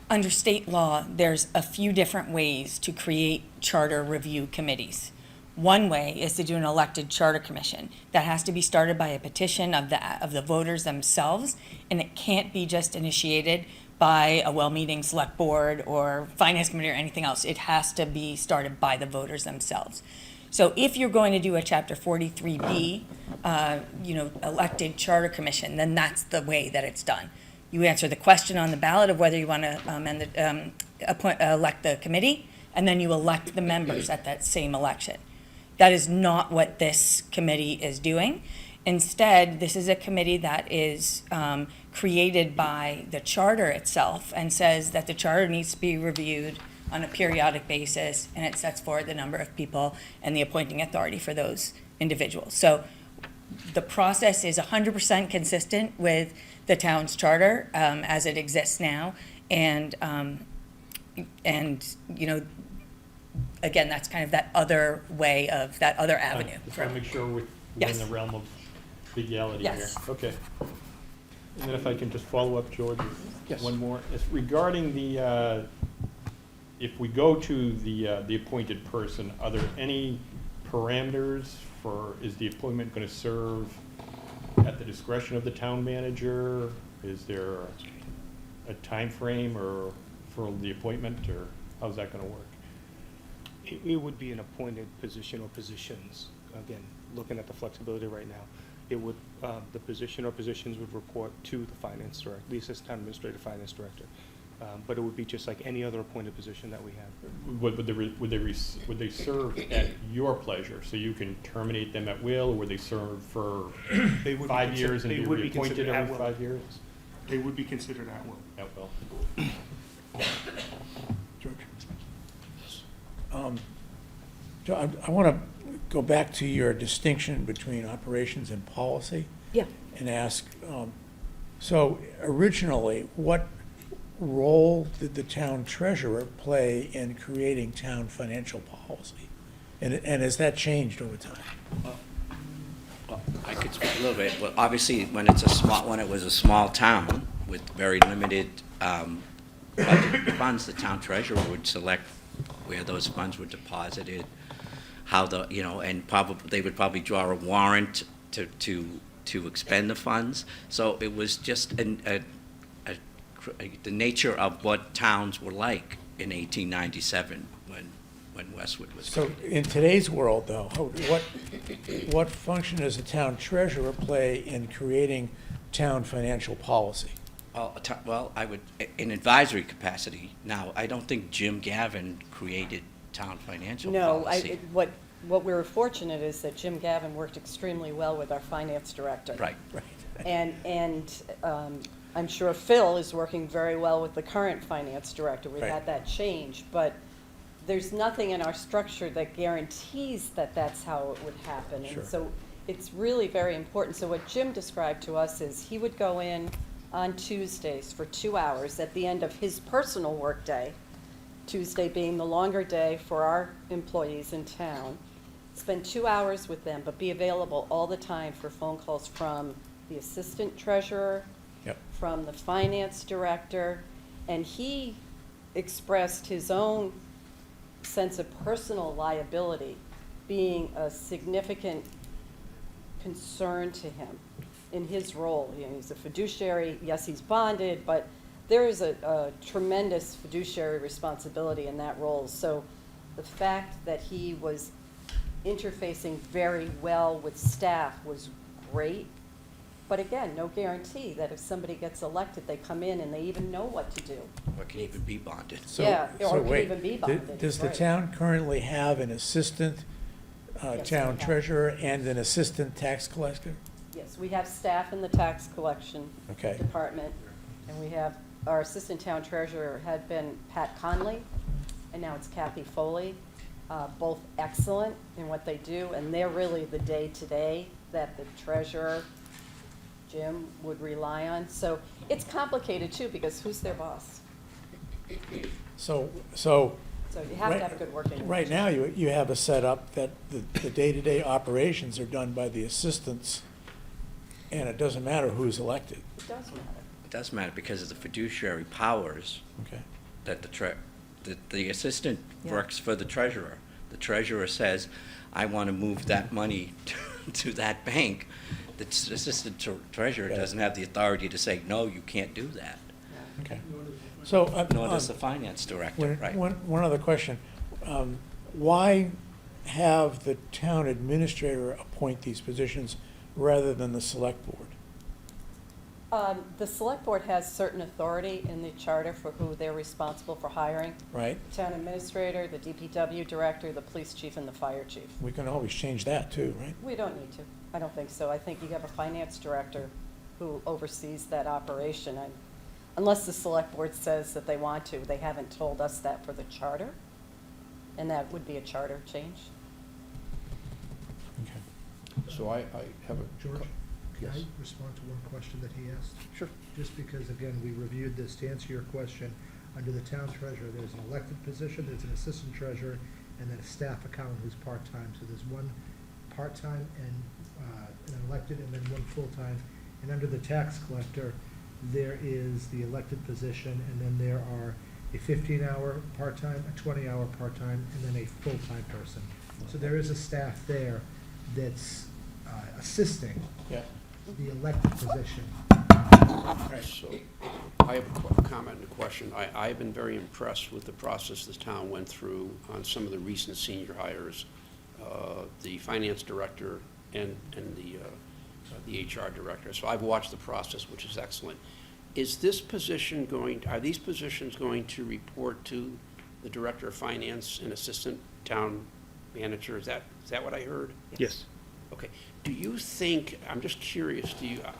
Under state law, there's a few different ways to create charter review committees. One way is to do an elected charter commission. That has to be started by a petition of the voters themselves, and it can't be just initiated by a well-meaning select board or finance committee or anything else. It has to be started by the voters themselves. So if you're going to do a Chapter 43B, elected charter commission, then that's the way that it's done. You answer the question on the ballot of whether you want to elect the committee, and then you elect the members at that same election. That is not what this committee is doing. Instead, this is a committee that is created by the charter itself and says that the charter needs to be reviewed on a periodic basis, and it sets forward the number of people and the appointing authority for those individuals. So the process is 100% consistent with the town's charter as it exists now, and again, that's kind of that other way of, that other avenue. Just want to make sure we're Yes. in the realm of legality here. Yes. Okay. And then if I can just follow up, George, with Yes. one more. It's regarding the, if we go to the appointed person, are there any parameters for, is the appointment going to serve at the discretion of the town manager? Is there a time frame or for the appointment, or how's that going to work? It would be an appointed position or positions. Again, looking at the flexibility right now, it would, the position or positions would report to the finance director, the assistant town administrative finance director. But it would be just like any other appointed position that we have. Would they serve at your pleasure, so you can terminate them at will, or would they serve for 5 years and be reappointed every 5 years? They would be considered at will. At will. I want to go back to your distinction between operations and policy. Yeah. And ask, so originally, what role did the town treasurer play in creating town financial policy? And has that changed over time? Well, I could speak a little bit. Well, obviously, when it was a small town with very limited budget funds, the town treasurer would select where those funds were deposited, how and probably they would probably draw a warrant to expend the funds. So it was just the nature of what towns were like in 1897 when Westwood was So created. in today's world, though, what function does the town treasurer play in creating town financial policy? Well, I would, in advisory capacity. Now, I don't think Jim Gavin created town financial policy. No, what we're fortunate is that Jim Gavin worked extremely well with our finance director. Right. And I'm sure Phil is working very well with the current finance director. We've Right. had that change, but there's nothing in our structure that guarantees that that's how it would happen. Sure. And so it's really very important. So what Jim described to us is he would go in on Tuesdays for 2 hours at the end of his personal workday, Tuesday being the longer day for our employees in town, spend 2 hours with them, but be available all the time for phone calls from the assistant treasurer, Yep. from the finance director, and he expressed his own sense of personal liability being a significant concern to him in his role. You know, he's a fiduciary, yes, he's bonded, but there is a tremendous fiduciary responsibility in that role. So the fact that he was interfacing very well with staff was great. But again, no guarantee that if somebody gets elected, they come in and they even know what to do. Or can even be bonded. Yeah, or So can wait, even be d- bonded, Does the right. town currently have an assistant Yes, town we have. treasurer and an assistant tax collector? Yes, we have staff in the tax collection Okay. department, and we have, our assistant town treasurer had been Pat Conley, and now it's Kathy Foley, both excellent in what they do, and they're really the day-to-day that the treasurer, Jim, would rely on. So it's complicated too, because who's their boss? So So you have right- to have a good working right now, you have a setup that the day-to-day operations are done by the assistants, and it doesn't matter who's elected. It does matter. It does matter because of the fiduciary powers Okay. that the assistant Yeah. works for the treasurer. The treasurer says, I want to move that money to that bank. The assistant treasurer Yeah. doesn't have the authority to say, no, you can't do that. Okay. So, Nor does the finance director, right? One other question. Why have the town administrator appoint these positions rather than the select board? The select board has certain authority in the charter for who they're responsible for hiring. Right? Town administrator, the DPW director, the police chief, and the fire chief. We can always change that too, right? We don't need to. I don't think so. I think you have a finance director who oversees that operation. Unless the select board says that they want to. They haven't told us that for the charter, and that would be a charter change. So I have a. George, can I Yes. respond to one question that he asked? Sure. Just because, again, we reviewed this, to answer your question, under the town treasurer, there's an elected position, there's an assistant treasurer, and then a staff accountant who's part-time. So there's one part-time and an elected, and then one full-time. And under the tax collector, there is the elected position, and then there are a 15-hour part-time, a 20-hour part-time, and then a full-time person. So there is a staff there that's assisting Yeah. the elected position. So I have a comment and a question. I've been very impressed with the process the town went through on some of the recent senior hires, the finance director and the HR director. So I've watched the process, which is excellent. Is this position are these positions going to report to the director of finance and assistant town manager? Is that what I heard? Yes. Okay. Do you think, I'm just curious,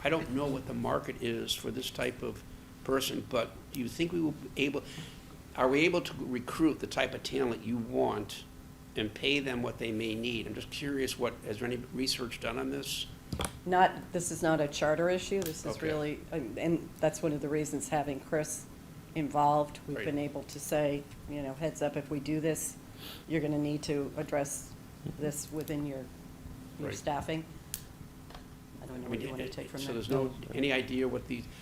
I don't know what the market is for this type of person, but do you think are we able to recruit the type of talent you want and pay them what they may need? I'm just curious, has there any research done on this? This is not a charter issue. This is Okay. really, and that's one of the reasons having Chris involved. We've Right. been able to say, heads up, if we do this, you're going to need to address this within your Right. staffing. I don't know what you want to take from that. So there's any idea what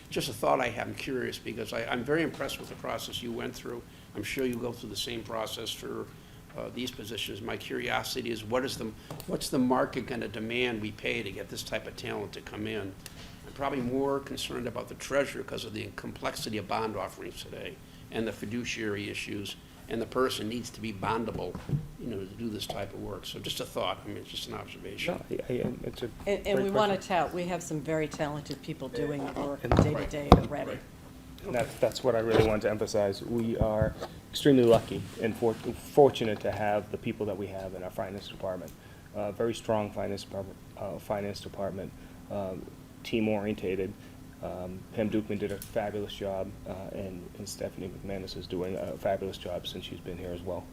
just a thought I have, I'm curious, because I'm very impressed with the process you went through. I'm sure you go through the same process for these positions. My curiosity is, what's the market going to demand we pay to get this type of talent to come in? I'm probably more concerned about the treasurer because of the complexity of bond offerings today and the fiduciary issues, and the person needs to be bondable, to do this type of work. So just a thought, it's just an observation. It's a And great we want question. to tout, we have some very talented people doing the work And- day-to-day already. And that's what I really wanted to emphasize. We are extremely lucky and fortunate to have the people that we have in our finance department. Very strong finance department, team-orientated. Pam Dukeman did a fabulous job, and Stephanie McManus is doing a fabulous job since she's been here as well.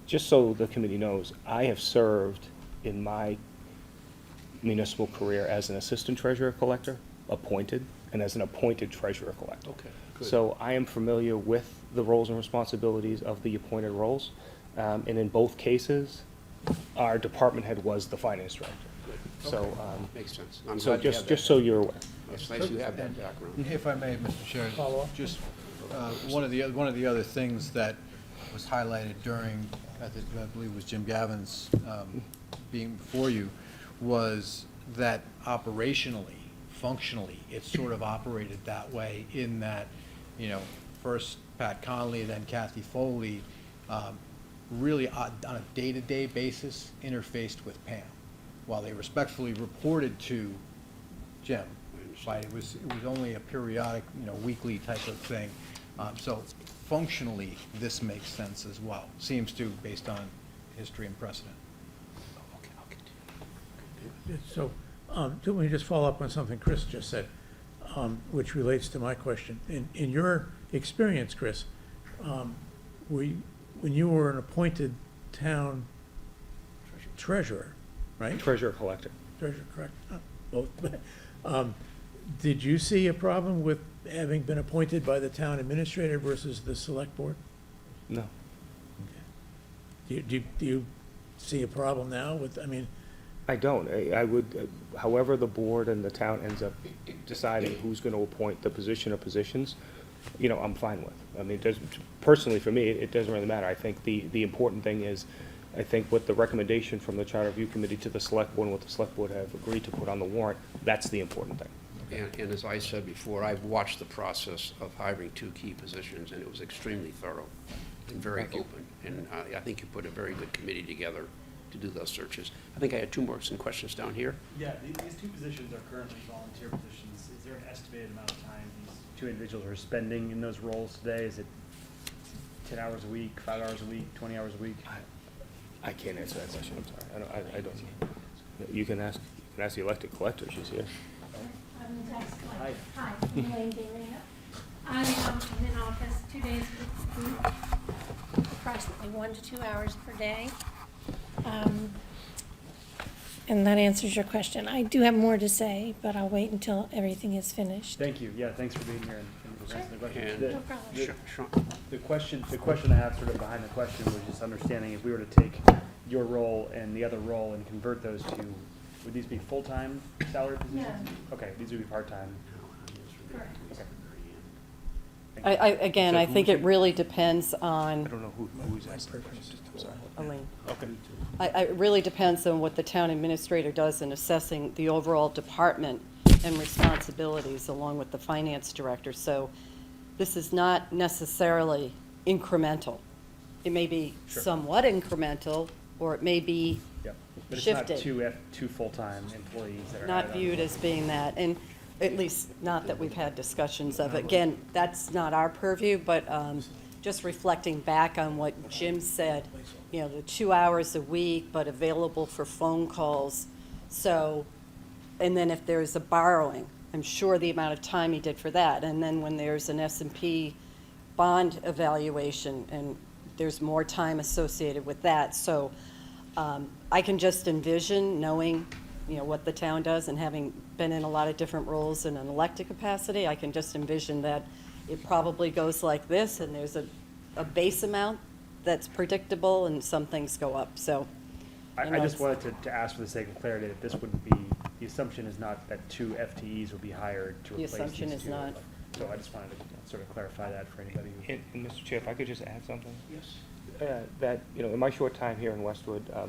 Just so the committee knows, I have served in my municipal career as an assistant treasurer collector, appointed, and as an appointed treasurer collector. Okay, good. So I am familiar with the roles and responsibilities of the appointed roles. And in both cases, our department head was the finance director. So, Okay. Makes sense. I'm so glad you have that. just so you're aware. It's nice you have that background. If I may, Mr. Chair, Follow up? just, one of the other things that was highlighted during, I believe it was Jim Gavin's, being before you, was that operationally, functionally, it's sort of operated that way in that, first Pat Conley, then Kathy Foley, really on a day-to-day basis interfaced with Pam. While they respectfully reported to Jim, it was only a periodic, weekly type of thing. So functionally, this makes sense as well. Seems to, based on history and precedent. So, let me just follow up on something Chris just said, which relates to my question. In your experience, Chris, when you were an appointed town treasurer, right? Treasurer collector. Treasurer, correct, both. Did you see a problem with having been appointed by the town administrator versus the select board? No. Do you see a problem now with, I don't. I would, however the board and the town ends up deciding who's going to appoint the position or positions, I'm fine with. Personally, for me, it doesn't really matter. I think the important thing is, I think what the recommendation from the Charter Review Committee to the Select Board and what the Select Board have agreed to put on the warrant, that's the important thing. And as I said before, I've watched the process of hiring two key positions, and it was extremely thorough and very open. And I think you put a very good committee together to do those searches. I think I had some questions down here. Yeah, these two positions are currently volunteer positions. Is there an estimated amount of time these two individuals are spending in those roles today? Is it 10 hours a week, 5 hours a week, 20 hours a week? I can't answer that question, I'm sorry. I don't know. You can ask the elected collector, she's here. I'm the tax collector. Hi. Hi, I'm Elaine Galena. I'm in office 2 days a week, approximately 1 to 2 hours per day. And that answers your question. I do have more to say, but I'll wait until everything is finished. Thank you. Yeah, thanks for being here and answering the question. And- No problem. The question I have sort of behind the question was just understanding if we were to take your role and the other role and convert those two, would these be full-time salary positions? No. Okay, these would be part-time. Correct. Okay. Again, So I think who's- it really depends I on, don't know who's asking the question. I'm sorry. Elaine. Okay. It really depends on what the town administrator does in assessing the overall department and responsibilities along with the finance director. So this is not necessarily incremental. It may be Sure. somewhat incremental, or it may be Yep. But it's shifted. not two full-time employees that are Not added on. viewed as being that, and at least not that we've had discussions of. Again, that's not our purview, but just reflecting back on what Jim said, the 2 hours a week, but available for phone calls. So, and then if there's a borrowing, I'm sure the amount of time he did for that. And then when there's an S&P bond evaluation, and there's more time associated with that. So I can just envision knowing, what the town does and having been in a lot of different roles in an elected capacity, I can just envision that it probably goes like this, and there's a base amount that's predictable, and some things go up, so. I just wanted to ask for the sake of clarity that this would be, the assumption is not that 2 FTEs will be hired to The replace these assumption is two. not. So I just wanted to sort of clarify that for anybody who. And Mr. Chair, if I could just add something? Yes. That, in my short time here in Westwood, I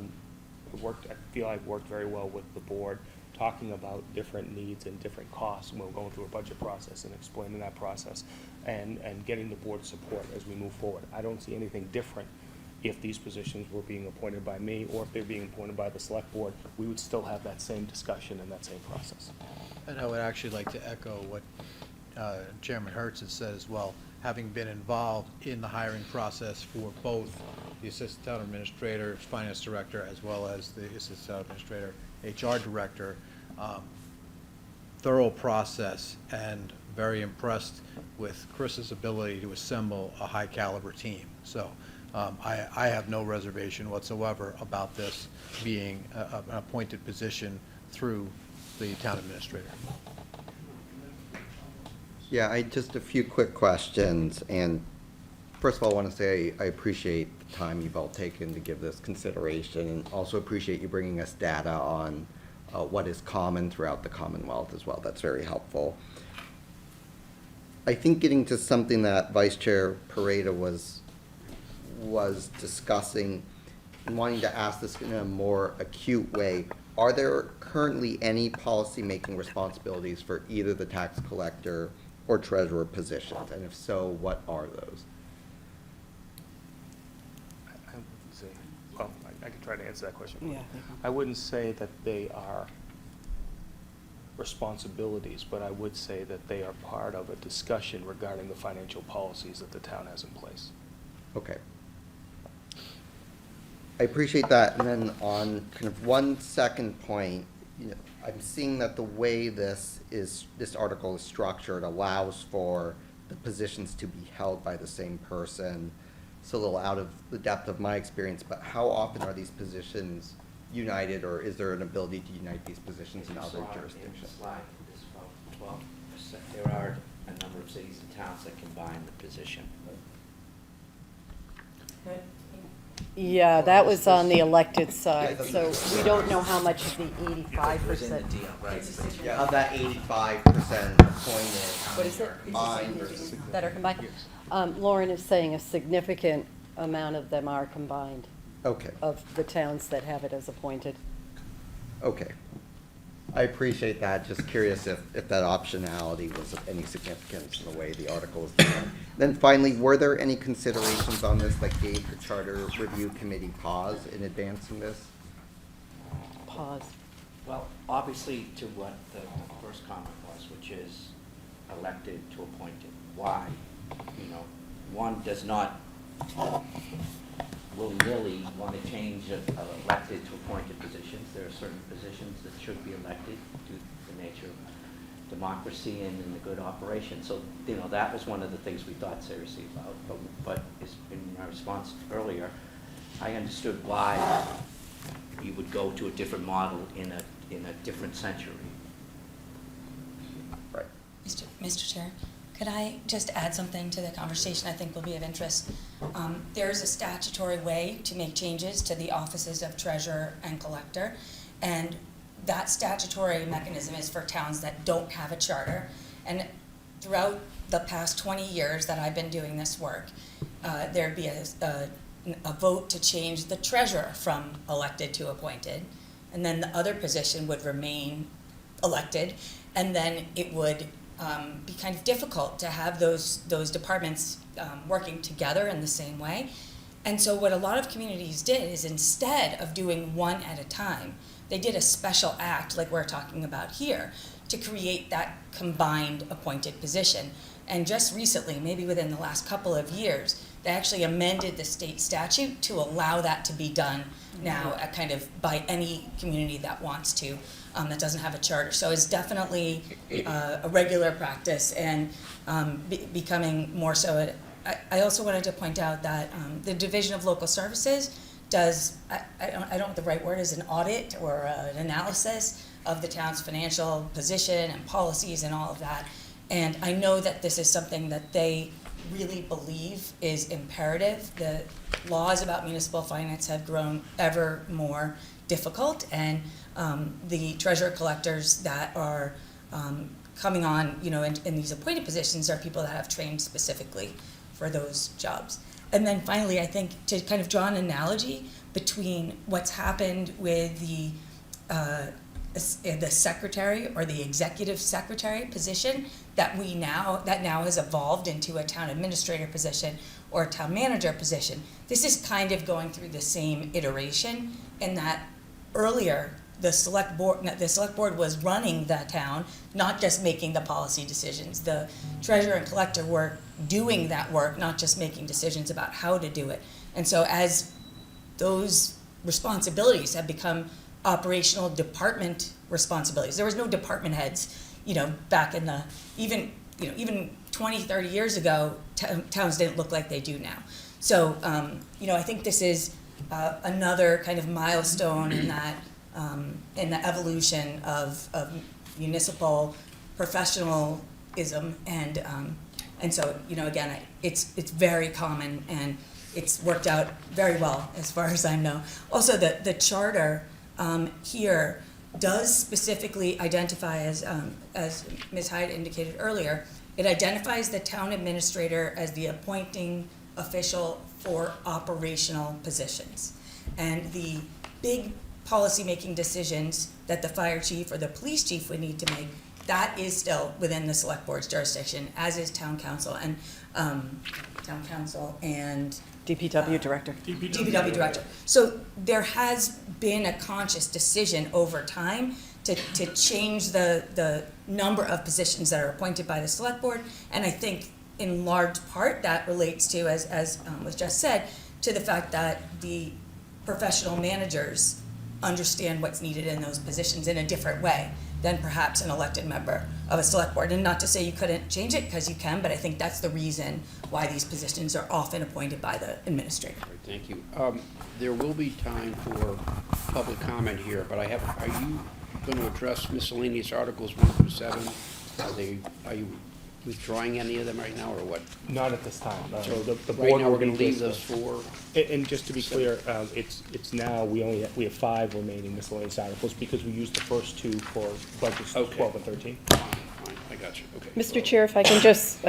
feel I've worked very well with the board, talking about different needs and different costs when we're going through a budget process and explaining that process and getting the board's support as we move forward. I don't see anything different if these positions were being appointed by me or if they're being appointed by the select board. We would still have that same discussion and that same process. And I would actually like to echo what Chairman Hertz has said as well, having been involved in the hiring process for both the Assistant Town Administrator, Finance Director, as well as the Assistant Town Administrator, HR Director. Thorough process, and very impressed with Chris's ability to assemble a high-caliber team. So I have no reservation whatsoever about this being an appointed position through the town administrator. Yeah, just a few quick questions, and first of all, I want to say I appreciate the time you've all taken to give this consideration, and also appreciate you bringing us data on what is common throughout the Commonwealth as well. That's very helpful. I think getting to something that Vice Chair Pareda was discussing and wanting to ask this in a more acute way, are there currently any policy-making responsibilities for either the tax collector or treasurer positions? And if so, what are those? I would say, well, I can try to answer that question. Yeah. I wouldn't say that they are responsibilities, but I would say that they are part of a discussion regarding the financial policies that the town has in place. Okay. I appreciate that. And then on kind of one second point, I'm seeing that the way this article is structured allows for the positions to be held by the same person. It's a little out of the depth of my experience, but how often are these positions united, or is there an ability to unite these positions in other jurisdictions? There are a number of cities and towns that combine the position. Yeah, that was on the elected side, so we don't know how much of the 85%. Yeah, of that 85% appointed, What is it? combined versus. That are combined? Lauren is saying a significant amount of them are combined. Okay. Of the towns that have it as appointed. Okay. I appreciate that. Just curious if that optionality was of any significance in the way the article was done. Then finally, were there any considerations on this that gave the Charter Review Committee pause in advancing this? Pause. Well, obviously to what the first comment was, which is elected to appointed. Why? One does not willy-nilly want to change elected to appointed positions. There are certain positions that should be elected due to the nature of democracy and in the good operation. So, that was one of the things we thought seriously about. But in my response earlier, I understood why we would go to a different model in a different century. Right. Mr. Chair, could I just add something to the conversation I think will be of interest? There is a statutory way to make changes to the offices of treasurer and collector, and that statutory mechanism is for towns that don't have a charter. And throughout the past 20 years that I've been doing this work, there'd be a vote to change the treasurer from elected to appointed, and then the other position would remain elected, and then it would be kind of difficult to have those departments working together in the same way. And so what a lot of communities did is, instead of doing one at a time, they did a special act like we're talking about here to create that combined appointed position. And just recently, maybe within the last couple of years, they actually amended the state statute to allow that to be done now kind of by any community that wants to, that doesn't have a charter. So it's definitely a regular practice, and becoming more so. I also wanted to point out that the Division of Local Services does, I don't know what the right word is, an audit or an analysis of the town's financial position and policies and all of that. And I know that this is something that they really believe is imperative. The laws about municipal finance have grown ever more difficult, and the treasurer collectors that are coming on, in these appointed positions are people that have trained specifically for those jobs. And then finally, I think to kind of draw an analogy between what's happened with the secretary or the executive secretary position that now has evolved into a town administrator position or a town manager position. This is kind of going through the same iteration, in that earlier the select board was running the town, not just making the policy decisions. The treasurer and collector were doing that work, not just making decisions about how to do it. And so as those responsibilities have become operational department responsibilities, there was no department heads, back in the, even 20, 30 years ago, towns didn't look like they do now. So, I think this is another kind of milestone in that, in the evolution of municipal professionalism, and so, again, it's very common, and it's worked out very well, as far as I know. Also, the charter here does specifically identify, as Ms. Hyde indicated earlier, it identifies the town administrator as the appointing official for operational positions. And the big policy-making decisions that the fire chief or the police chief would need to make, that is still within the select board's jurisdiction, as is town council and DPW director. DPW director. So there has been a conscious decision over time to change the number of positions that are appointed by the select board, and I think in large part that relates to, as was just said, to the fact that the professional managers understand what's needed in those positions in a different way than perhaps an elected member of a select board. And not to say you couldn't change it, because you can, but I think that's the reason why these positions are often appointed by the administrator. All right, thank you. There will be time for public comment here, but are you going to address miscellaneous articles 1 through 7? Are you withdrawing any of them right now, or what? Not at this time. So The right board, now we're we're going to leave those 4. And just to be clear, it's now, we have 5 remaining miscellaneous articles because we used the first 2 for budgets 12 and 13. Fine, I got you, okay. Mr. Chair, if I can just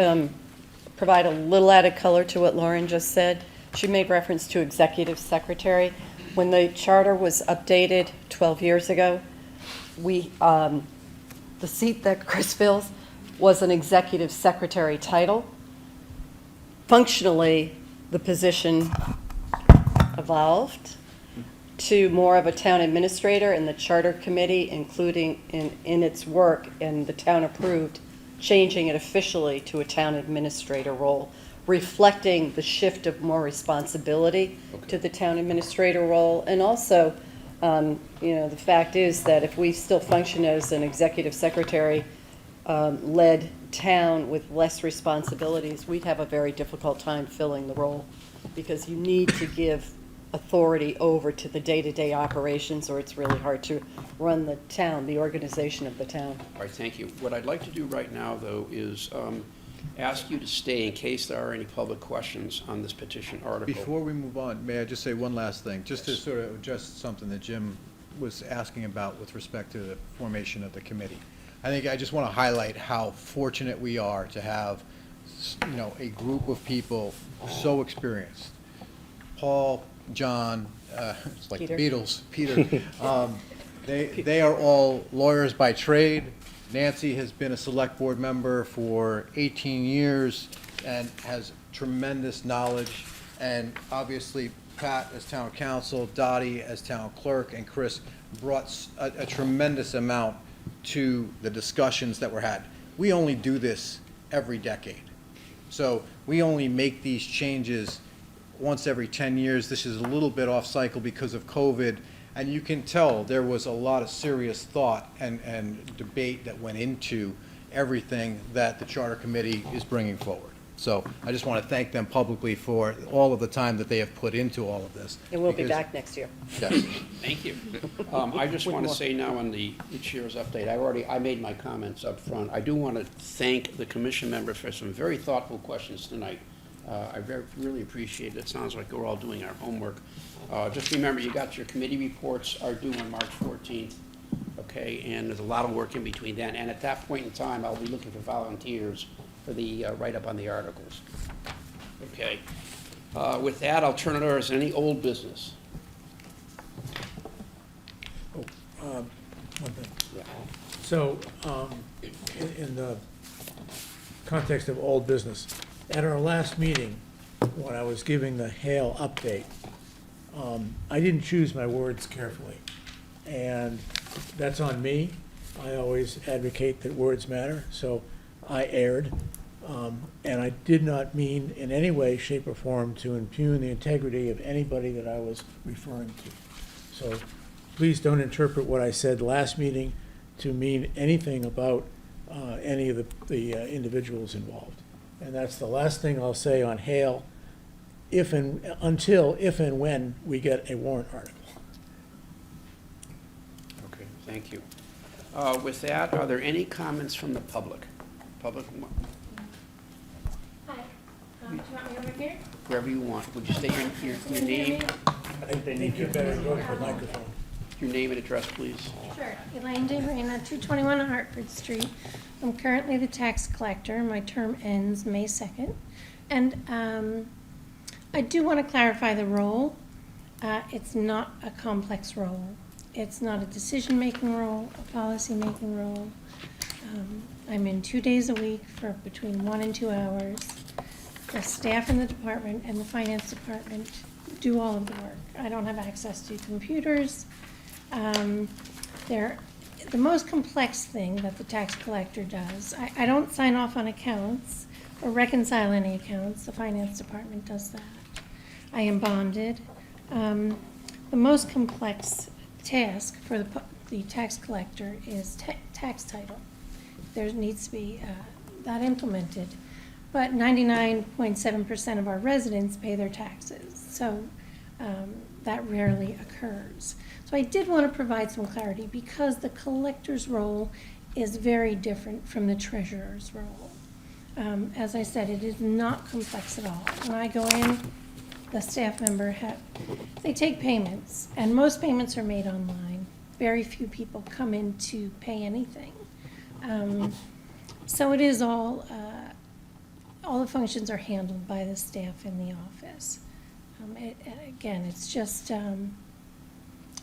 provide a little added color to what Lauren just said. She made reference to executive secretary. When the charter was updated 12 years ago, the seat that Chris fills was an executive secretary title. Functionally, the position evolved to more of a town administrator, and the charter committee, including in its work, and the town approved, changing it officially to a town administrator role, reflecting the shift of more responsibility to the town administrator role. And also, the fact is that if we still function as an executive secretary led town with less responsibilities, we'd have a very difficult time filling the role, because you need to give authority over to the day-to-day operations, or it's really hard to run the town, the organization of the town. All right, thank you. What I'd like to do right now, though, is ask you to stay in case there are any public questions on this petition article. Before we move on, may I just say one last thing, just to sort of address something that Jim was asking about with respect to the formation of the committee. I think I just want to highlight how fortunate we are to have, a group of people so experienced. Paul, John, it's like Peter. the Beatles, Peter. They are all lawyers by trade. Nancy has been a select board member for 18 years and has tremendous knowledge. And obviously, Pat as town council, Dottie as town clerk, and Chris brought a tremendous amount to the discussions that were had. We only do this every decade. So we only make these changes once every 10 years. This is a little bit off cycle because of COVID, and you can tell there was a lot of serious thought and debate that went into everything that the Charter Committee is bringing forward. So I just want to thank them publicly for all of the time that they have put into all of this. And we'll be because- back next year. Yes. Thank you. I just want to say now on the chair's update, I made my comments up front. I do want to thank the commission members for some very thoughtful questions tonight. I really appreciate it. It sounds like we're all doing our homework. Just remember, you got your committee reports are due on March 14th, okay? And there's a lot of work in between then. And at that point in time, I'll be looking for volunteers for the write-up on the articles. Okay. With that, I'll turn it over. Is there any old business? One thing. Yeah. So, in the context of old business, at our last meeting, when I was giving the Hale update, I didn't choose my words carefully, and that's on me. I always advocate that words matter, so I erred, and I did not mean in any way, shape, or form to impugn the integrity of anybody that I was referring to. So please don't interpret what I said last meeting to mean anything about any of the individuals involved. And that's the last thing I'll say on Hale. if and when we get a warrant article. Okay, thank you. With that, are there any comments from the public? Public, Hi, do you want me over here? wherever you want. Would you state your Can you hear name? me? I think they need you better go for the microphone. Your name and address, please. Sure. Elaine DeMarina, 221 Hartford Street. I'm currently the tax collector. My term ends May 2nd. And I do want to clarify the role. It's not a complex role. It's not a decision-making role, a policy-making role. I'm in 2 days a week for between 1 and 2 hours. The staff in the department and the finance department do all of the work. I don't have access to computers. The most complex thing that the tax collector does, I don't sign off on accounts or reconcile any accounts. The finance department does that. I am bonded. The most complex task for the tax collector is tax title. There needs to be that implemented. But 99.7% of our residents pay their taxes, so that rarely occurs. So I did want to provide some clarity because the collector's role is very different from the treasurer's role. As I said, it is not complex at all. When I go in, the staff member, they take payments, and most payments are made online. Very few people come in to pay anything. So it is all the functions are handled by the staff in the office. Again, it's just,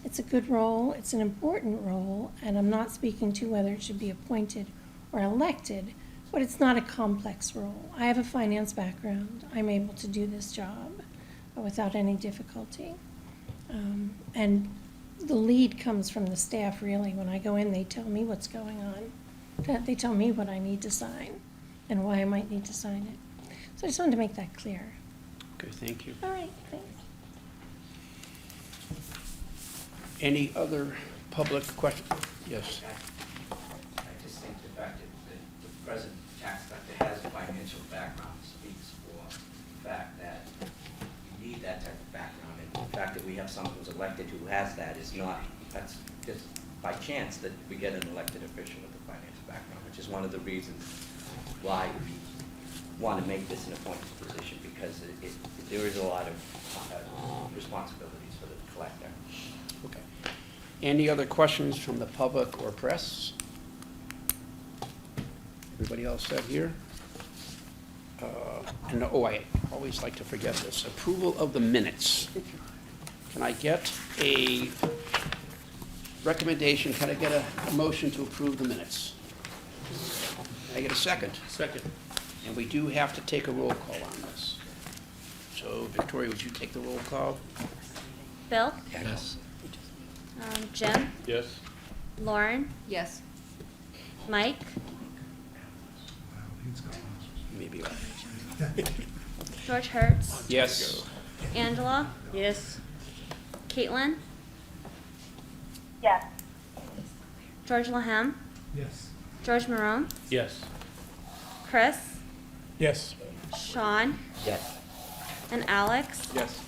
it's a good role, it's an important role, and I'm not speaking to whether it should be appointed or elected, but it's not a complex role. I have a finance background. I'm able to do this job without any difficulty. And the lead comes from the staff, really. When I go in, they tell me what's going on. They tell me what I need to sign and why I might need to sign it. So I just wanted to make that clear. Okay, thank you. All right, thanks. Any other public question? Yes. I just think the fact that the present tax collector has a financial background speaks for the fact that you need that type of background. And the fact that we have someone who's elected who has that is not, that's just by chance that we get an elected official with a financial background, which is one of the reasons why we want to make this an appointed position, because there is a lot of responsibilities for the collector. Okay. Any other questions from the public or press? Everybody else set here? And I always like to forget this. Approval of the minutes. Can I get a recommendation? Can I get a motion to approve the minutes? Can I get a second? Second. And we do have to take a roll call on this. So Victoria, would you take the roll call? Bill? Yes. Jim? Yes. Lauren? Yes. Mike? Maybe. George Hertz? Yes. Angela? Yes. Caitlin? Yes. George Loughnane? Yes. George Marone? Yes. Chris? Yes. Sean? Yes. And Alex? Yes.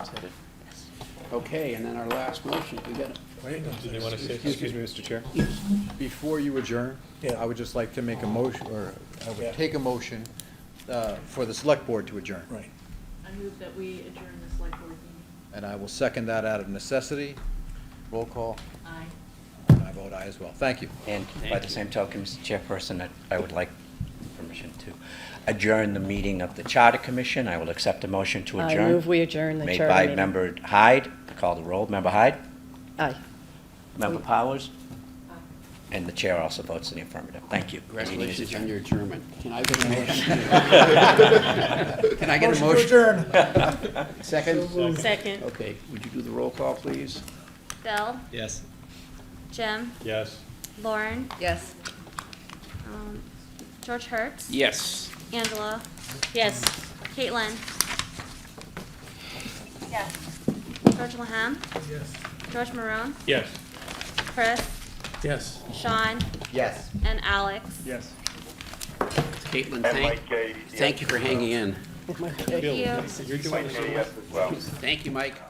Is that it? Okay, and then our last motion, we got it. Did you want to say? Excuse me, Mr. Chair. Before you adjourn, Yeah. I would just like to make a motion, or I Yeah. would take a motion for the select board to adjourn. Right. I move that we adjourn the select board meeting. And I will second that out of necessity. Roll call. Aye. And I vote aye as well. Thank you. And by the same token, Mr. Chairperson, I would like permission to adjourn the meeting of the Charter Commission. I will accept a motion to I adjourn. move we adjourn the charter Made by meeting. Member Hyde. Call the roll. Member Hyde? Aye. Member Powers? And the chair also votes in the affirmative. Thank you. Congratulations on your adjournment. Can I get a motion? Can I get a motion? Second? Second. Okay, would you do the roll call, please? Bill? Yes. Jim? Yes. Lauren? Yes. George Hertz? Yes. Angela? Yes. Caitlin? Yes. George Loughnane? Yes. George Marone? Yes. Chris? Yes. Sean? Yes. And Alex? Yes. Caitlin, And Mike Gay, thank you for hanging in. Thank you. You're doing Mike Gay, yes, as well. Thank you, Mike.